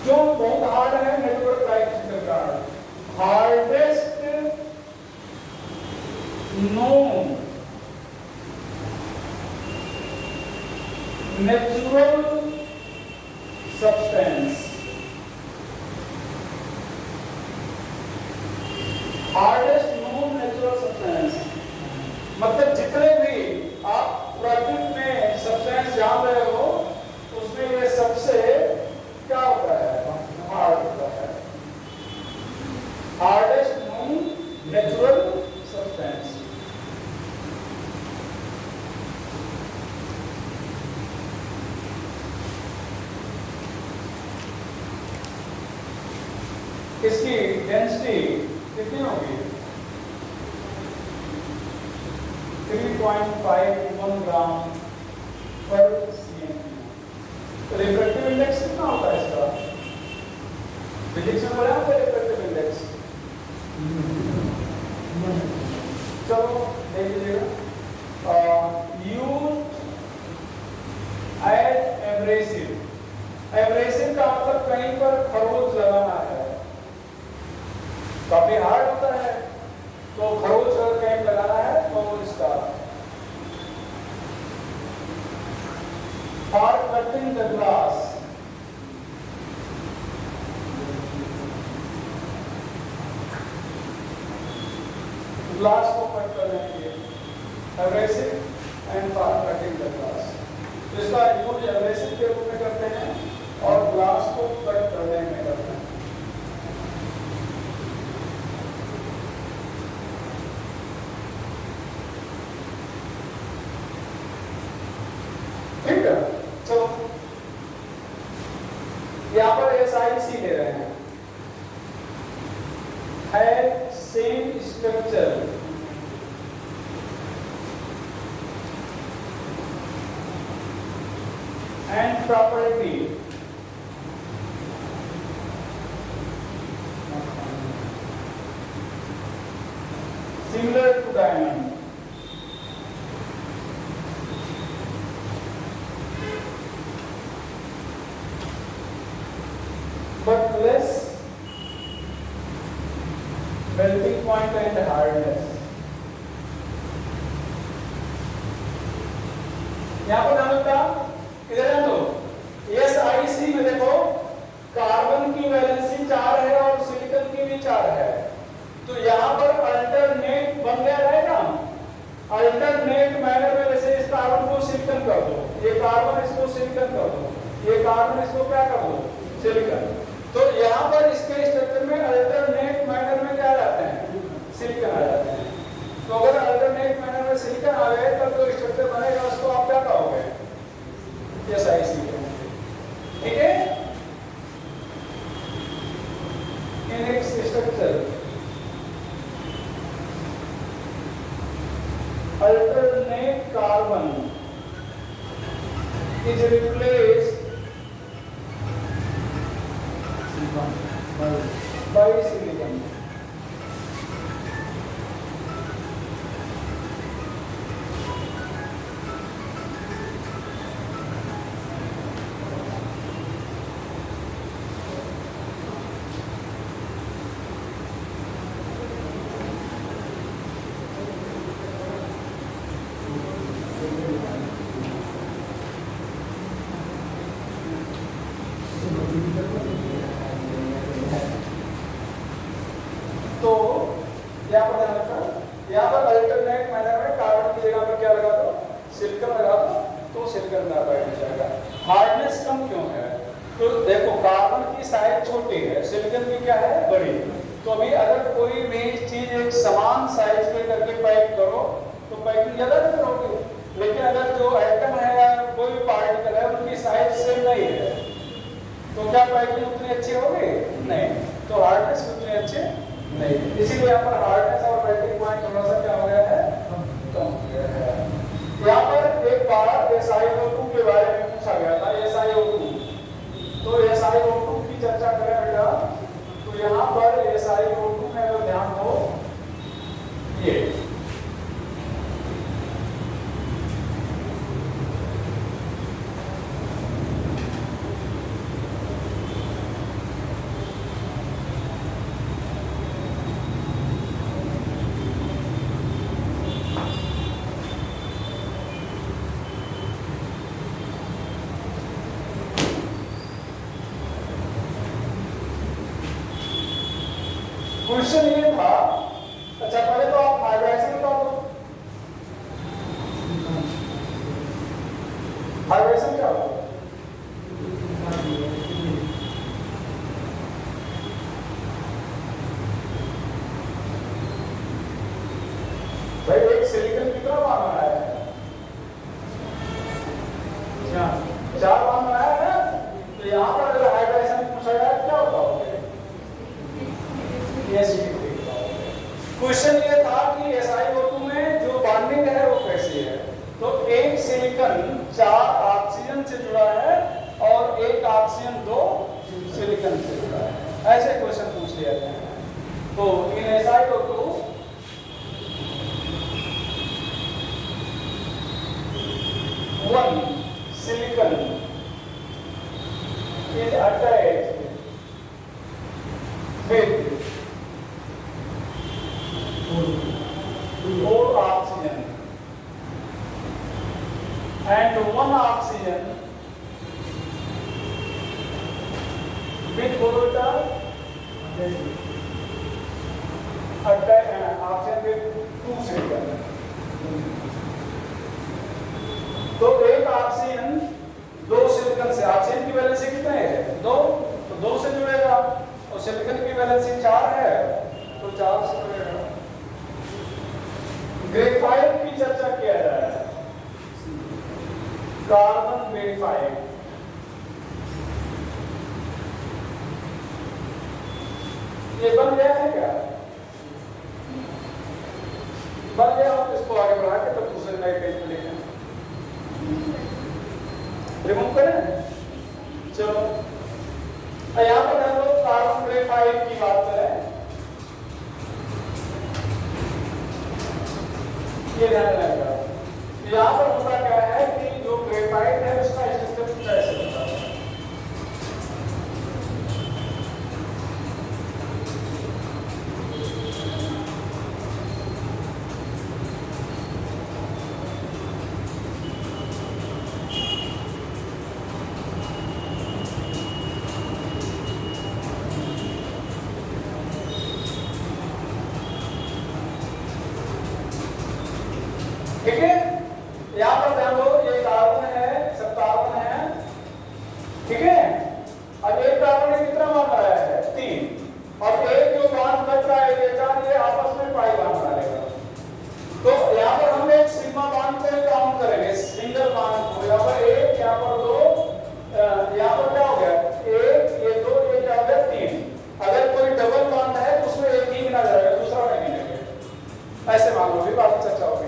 जो बहुत हार्ड है नेटवर्क लाइक स्ट्रक्चर का, hardest known natural substance, hardest known natural substance, मतलब जितने भी आप प्रकृति में सब्सटेंस जान रहे हो उसमें ये सबसे क्या होता है, हार्ड होता है, हार्डेस्ट नोन नेचुरल सब्सटेंस। इसकी डेंसिटी कितनी होगी? 3.51 ग्राम पर cm। तो रिफ्रैक्टिव इंडेक्स कितना होता है इसका? फिजिक्स में पढ़ा है रिफ्रैक्टिव इंडेक्स? चलो देख लीजिएगा। यूज्ड एज एब्रेसिव, एब्रेसिव का मतलब कहीं पर खरोच लगाना है, काफी हार्ड होता है, तो खरोच अगर कहीं लगाना है तो इसका for cutting the glass, glass को कट करने के लिए abrasive and for cutting the glass, तो इसका यूज एब्रेसिव के रूप में करते हैं और ग्लास को कट करने में करते हैं। ठीक है, तो यहां पर SiC ले रहे हैं, है same structure, and property similar to diamond, but less melting point and hardness। यहां पर ध्यान रखना, इधर है तो SiC में देखो कार्बन की वैलेंसी 4 है और सिलिकॉन की भी 4 है, तो यहां पर अल्टरनेट बन गया है ना, अल्टरनेट मैनर में जैसे इस कार्बन को सिलिकॉन कर दो, ये कार्बन इसको सिलिकॉन कर दो, ये कार्बन इसको क्या कर दो, सिलिकॉन, तो यहां पर इसके स्ट्रक्चर में अल्टरनेट मैनर में क्या आ जाते हैं, सिलिकॉन आ जाते हैं। तो अगर अल्टरनेट मैनर में alternate carbon is replaced by silicon. तो यहाँ पर ध्यान रखना, यहाँ पर अल्टरनेट मैनर में कार्बन की जगह पर क्या लगा दो, सिलिकॉन लगा दो, तो सिलिकॉन कार्बाइड हो जाएगा। हार्डनेस कम क्यों है? तो देखो कार्बन की साइज छोटी है, सिलिकॉन की क्या है, बड़ी। तो अभी अगर कोई भी चीज एक समान साइज पे करके पैक करो तो पैकिंग ज्यादा नहीं करोगे, लेकिन अगर जो एटम है या कोई भी पार्टिकल है उनकी साइज सेम नहीं है तो क्या पैकिंग उतनी अच्छी होगी? नहीं। तो हार्डनेस उतनी अच्छी नहीं, इसीलिए यहाँ पर हार्डनेस और मेल्टिंग पॉइंट थोड़ा सा क्या हो गया है, कम हो गया है। यहाँ पर एक बार SiO2 के बारे में पूछा गया था, SiO2। तो SiO2 की चर्चा करें बेटा, तो यहाँ पर SiO2 में अगर ध्यान दो, ये क्वेश्चन ये था। अच्छा पहले तो आप हाइड्रोजन बता दो, हाइड्रोजन क्या होता है? भाई एक सिलिकॉन कितना बार बनाया है? चार बार बनाया है ना। तो यहाँ पर अगर हाइड्रोजन पूछा जाए क्या होता होगा? क्वेश्चन ये था कि SiO2 में जो बॉन्डिंग है वो कैसी है। तो एक सिलिकॉन 4 ऑक्सीजन से जुड़ा है और एक ऑक्सीजन 2 सिलिकॉन से जुड़ा है, ऐसे क्वेश्चन पूछ लिया गया है। तो इन SiO2 1 silicon is attached with 4 oxygen and 1 oxygen with orbital oxygen with 2 silicon। तो एक ऑक्सीजन 2 सिलिकॉन से, ऑक्सीजन की वैलेंसी कितने है? 2, तो 2 से जुड़ेगा और सिलिकॉन की वैलेंसी 4 है तो 4 से जुड़ेगा। ग्रेफाइट की चर्चा किया जाए, कार्बन ग्रेफाइट। ये बन गया है क्या? बन गया हो तो इसको आगे बढ़ा के तब दूसरे नए पेज पे लिखें, रिमूव करें। चलो यहाँ पर हम लोग कार्बन ग्रेफाइट की बात करें, ये ध्यान रखना। यहाँ पर होता क्या है कि जो ग्रेफाइट है उसका सिस्टम कुछ ऐसे होता है। ठीक है, यहाँ पर ध्यान दो, ये कार्बन है, सब कार्बन है, ठीक है। अब एक कार्बन ने कितना बॉन्ड बनाया है? 3, और एक जो बॉन्ड बच रहा है इलेक्ट्रॉन, ये आपस में पाई बॉन्ड बनाएगा। तो यहाँ पर हम एक सिग्मा बॉन्ड को काउंट करेंगे, सिंगल बॉन्ड को। यहाँ पर 1, यहाँ पर 2, यहाँ पर क्या हो गया? 1, ये 2, ये क्या हो गया? 3। अगर कोई डबल बॉन्ड है तो उसमें एक ही गिना जाएगा, दूसरा नहीं गिनेंगे, ऐसे मान लो। भी बात चर्चा होगी।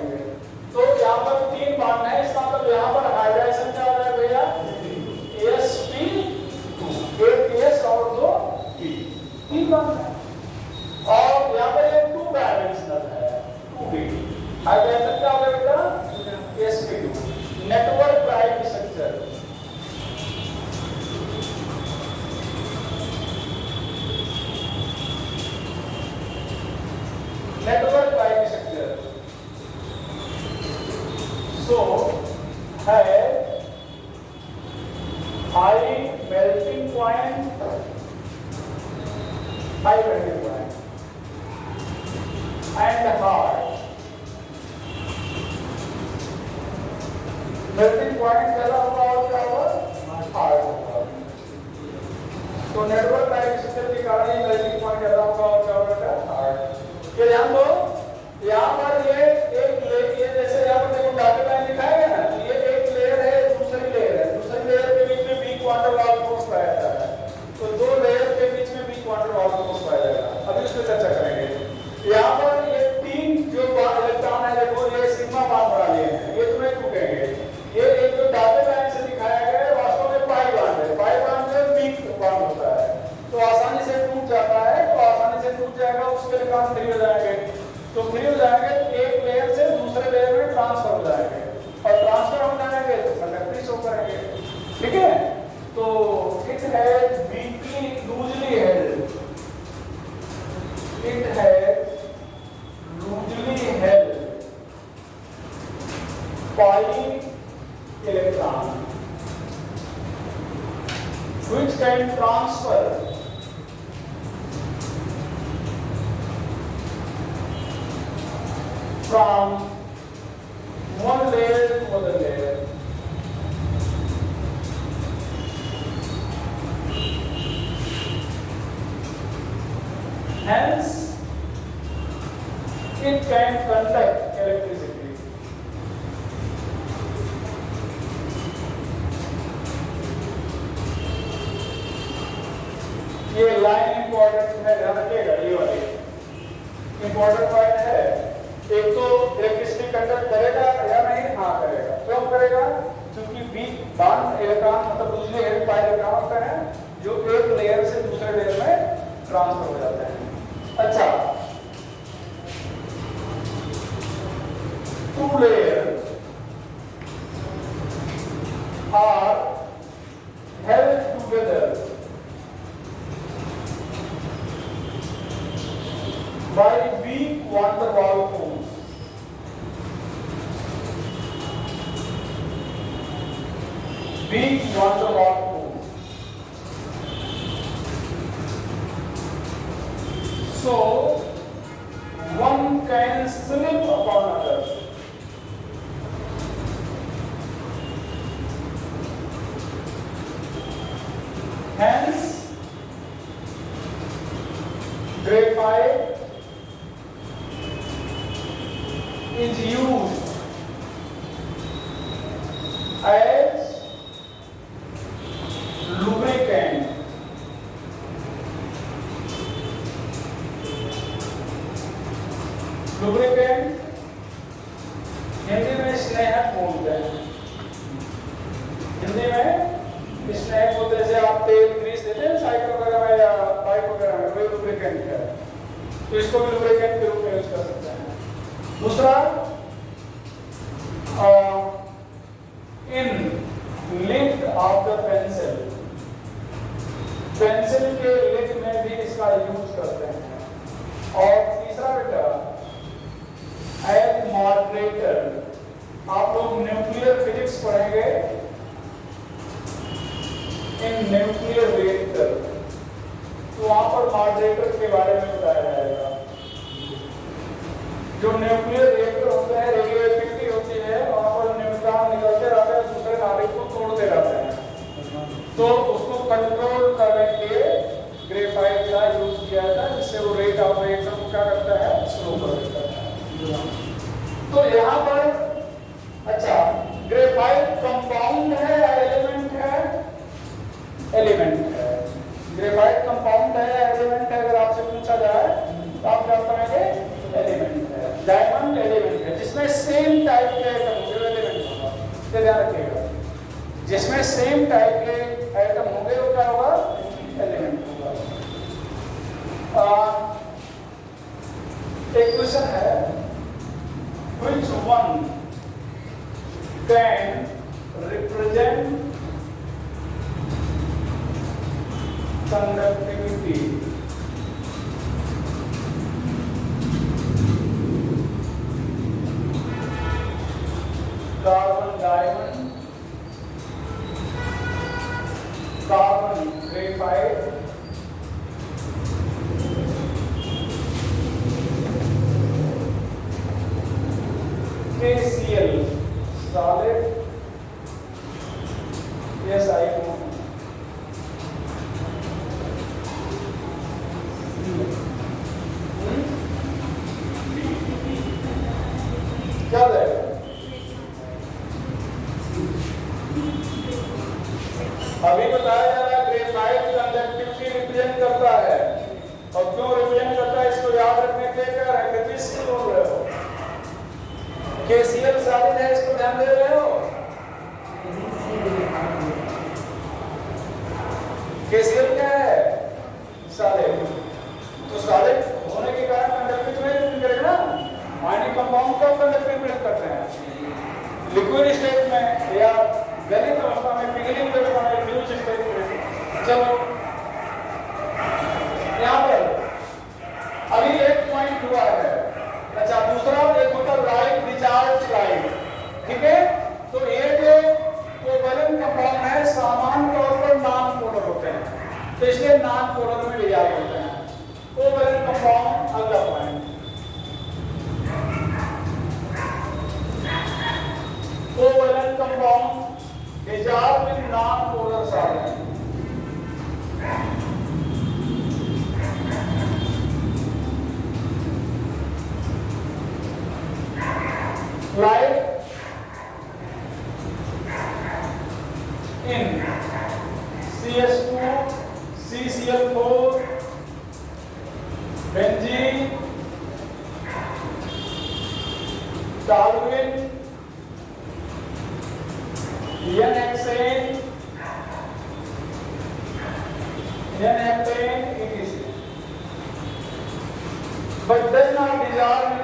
so has high melting point, and hard. Melting point ज्यादा होगा और क्या होगा, हार्ड होगा। तो नेटवर्क टाइप सिस्टम के कारण ही मेल्टिंग पॉइंट ज्यादा होगा और क्या होगा, हार्ड। ये ध्यान दो, यहाँ पर ये जैसे यहाँ पर देखो डॉटेड लाइन दिखाया गया ना, ये एक लेयर है, दूसरी लेयर है, दूसरी लेयर के बीच में वीक क्वांटम वॉल फोर्स पाया जाता है। तो दो लेयर के बीच में वीक क्वांटम वॉल फोर्स पाया जाएगा। अभी उसमें चर्चा करेंगे। यहाँ पर ये तीन जो इलेक्ट्रॉन है, देखो ये सिग्मा बॉन्ड बना लिए हैं, ये तुम्हें टूटेंगे। ये एक जो डॉटेड लाइन से दिखाया गया है वास्तव में पाई बॉन्ड है। पाई बॉन्ड में वीक बॉन्ड होता है, तो आसानी से टूट जाता है। तो आसानी से टूट जाएगा, उसके इलेक्ट्रॉन फ्री हो जाएंगे। तो फ्री हो जाएंगे, एक लेयर से दूसरे लेयर में ट्रांसफर हो जाएंगे, और ट्रांसफर हो जाएंगे तो कंडक्टिव शो करेंगे। ठीक है, तो इट है वीकली लूजली हेल्ड, इट है loosely held pi electron which can transfer from one layer to other layer. Hence, it can conduct electricity. ये लाइन इंपॉर्टेंट है, ध्यान रखिएगा। ये वाली इंपॉर्टेंट पॉइंट है। एक तो इलेक्ट्रिसिटी कंडक्ट करेगा या नहीं, हाँ करेगा। क्यों करेगा? क्योंकि वीक बॉन्ड इलेक्ट्रॉन मतलब लूजली हेल्ड पाई इलेक्ट्रॉन होता है जो एक लेयर से दूसरे लेयर में ट्रांसफर हो जाते हैं। अच्छा, two layer are held together by weak van der Waals force. Weak van der Waals force. So one can slip upon other. Hence, graphite is used as lubricant. Lubricant Hindi में स्नेहक बोलते हैं। हिंदी में स्नेहक बोलते हैं, जैसे आप तेल ग्रीस देते हैं साइकिल वगैरह में या बाइक वगैरह में, वही लुब्रिकेंट है। तो इसको भी लुब्रिकेंट के रूप में यूज कर सकते हैं। दूसरा, in lead of the pencil, pencil के लिड में भी इसका यूज करते हैं। और तीसरा बेटा, एज मॉडरेटर। आप लोग न्यूक्लियर फिजिक्स पढ़ेंगे, इन न्यूक्लियर रिएक्टर, तो वहां पर मॉडरेटर के बारे में बताया जाएगा। जो न्यूक्लियर रिएक्टर होते हैं, रेडियोएक्टिविटी होती है, वहां पर न्यूट्रॉन निकलते रहते हैं, दूसरे नाभिक को तोड़ते रहते हैं। तो उसको कंट्रोल करने के लिए ग्रेफाइट का यूज किया जाता है, जिससे वो रेट ऑफ रिएक्शन को क्या करता है, स्लो कर देता है। तो यहाँ पर अच्छा, ग्रेफाइट कंपाउंड है या एलिमेंट है? एलिमेंट है। ग्रेफाइट कंपाउंड है या एलिमेंट है? अगर आपसे पूछा जाए तो आप क्या करेंगे? एलिमेंट है। डायमंड एलिमेंट है, जिसमें सेम टाइप के एटम होंगे, एलिमेंट होगा। ये ध्यान रखिएगा, जिसमें सेम टाइप के एटम होंगे वो क्या होगा? एलिमेंट होगा। एक क्वेश्चन है, which one can represent conductivity? Carbon diamond, carbon graphite, KCl solid, SiO2, क्या रहेगा? अभी बताया जा रहा है ग्रेफाइट कंडक्टिविटी रिप्रेजेंट करता है, और क्यों रिप्रेजेंट करता है इसको याद रखने के लिए क्या है? किस बोल रहे हो? KCl सॉलिड है, इसको ध्यान दे रहे हो? KCl क्या है? सॉलिड। तो सॉलिड होने के कारण कंडक्टिविटी रिप्रेजेंट करेगा ना। आयनिक कंपाउंड को कंडक्टिविटी रिप्रेजेंट करते हैं लिक्विड स्टेट में या गलित अवस्था में, पिघलित अवस्था में, फ्यूज स्टेट में। चलो यहाँ पर अभी एक पॉइंट हुआ है। अच्छा, दूसरा एक होता है लाइट डिस्चार्ज लाइट, ठीक है? तो ये जो कोवैलेंट कंपाउंड है सामान्य तौर पर नॉन पोलर होते हैं, तो इसलिए नॉन पोलर में डिस्चार्ज होते हैं। कोवैलेंट कंपाउंड अगला point, covalent compound discharge with non polar solvent. Like in CS2, CCl4, benzene, toluene, N-hexane, N-heptane, etc. But does not dissolve in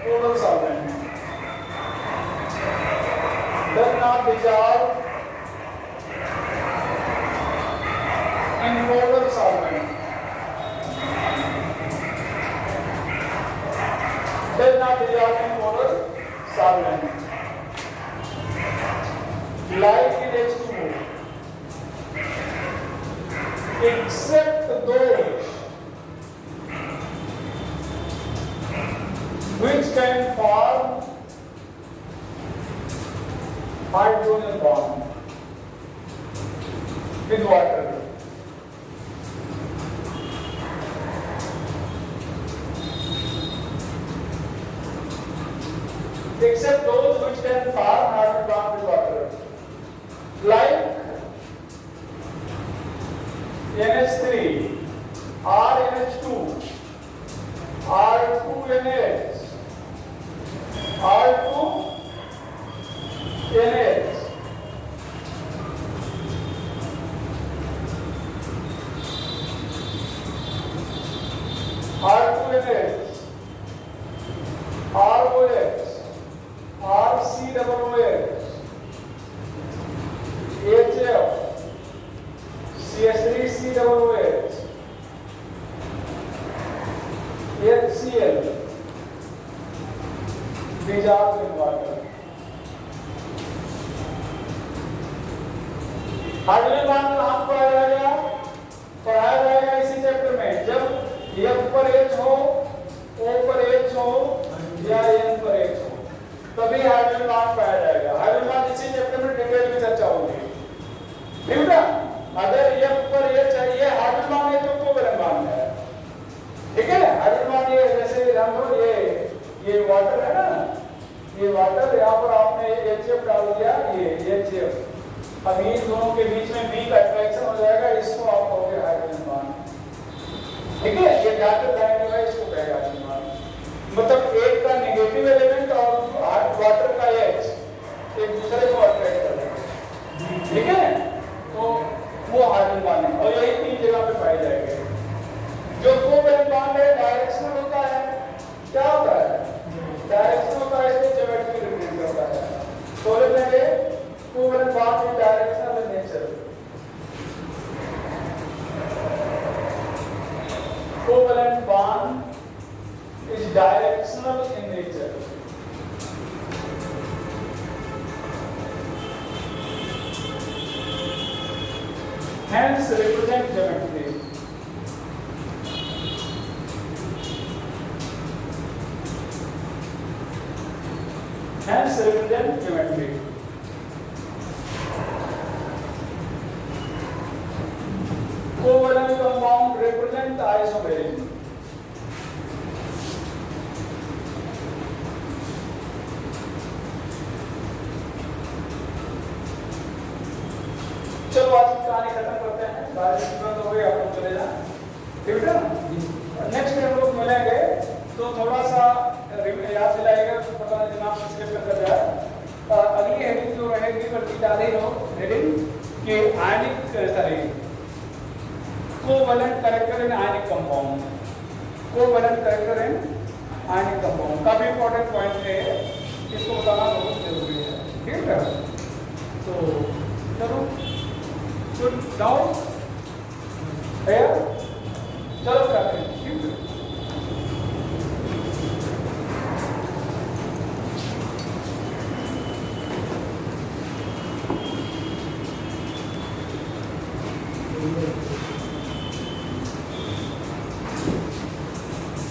polar solvent. Does not dissolve in polar solvent. Does not dissolve in polar solvent. Like in H2O, except those which can form hydrogen bond with water. Except those which can form hydrogen bond with water, like NH3, RNH2, R2NH, R2NH, R2NH, ROH, RCOOH, HF, CH3COOH, HCl, dissolved in water. Hydrogen bond कहाँ पढ़ाया जाएगा? पढ़ाया जाएगा इसी chapter में, जब F पर H हो, O पर H हो या N पर H हो, तभी हाइड्रोजन बॉन्ड पढ़ाया जाएगा। हाइड्रोजन बॉन्ड इसी चैप्टर में डिटेल में चर्चा होगी, ठीक है? अगर F पर H है, ये हाइड्रोजन बॉन्ड है तो कोवैलेंट बॉन्ड है, ठीक है? हाइड्रोजन बॉन्ड ये जैसे एग्जांपल ये वाटर है ना, ये वाटर, यहाँ पर आपने HF डाल दिया, ये HF, अब इन दोनों के बीच में B का अट्रैक्शन हो जाएगा, इसको आप कहोगे हाइड्रोजन बॉन्ड, ठीक है? ये जाकर लाइन में इसको कहेगा हाइड्रोजन बॉन्ड। मतलब एक का नेगेटिव एलिमेंट और वाटर का H एक दूसरे को अट्रैक्ट करेगा, ठीक है? तो वो हाइड्रोजन बॉन्ड है, और यही तीन जगह पे पाए जाएंगे। जो कोवैलेंट बॉन्ड है डायरेक्शनल होता है, क्या होता है? डायरेक्शनल होता है, इसमें ज्योमेट्री रिप्रेजेंट करता है। तो लेंगे covalent bond is directional in nature. Covalent bond is directional in hence represent geometry. Hence represent geometry. Covalent compound represent isomerism. चलो आज की कहानी खत्म करते हैं। बारिश बंद हो गई, आप लोग चले जाएं, ठीक है ना। नेक्स्ट हम लोग मिलेंगे तो थोड़ा सा याद दिलाएगा, पता नहीं दिमाग में स्लिप कर जाए। अगली हेडिंग जो रहेगी पर डाली हो हेडिंग कि ionic sorry covalent character in ionic compound. Covalent character in ionic compound काफी इंपॉर्टेंट पॉइंट है, इसको बताना बहुत जरूरी है, ठीक है। तो चलो गुड डाउन है, चलो करते हैं, ठीक है। Thank you.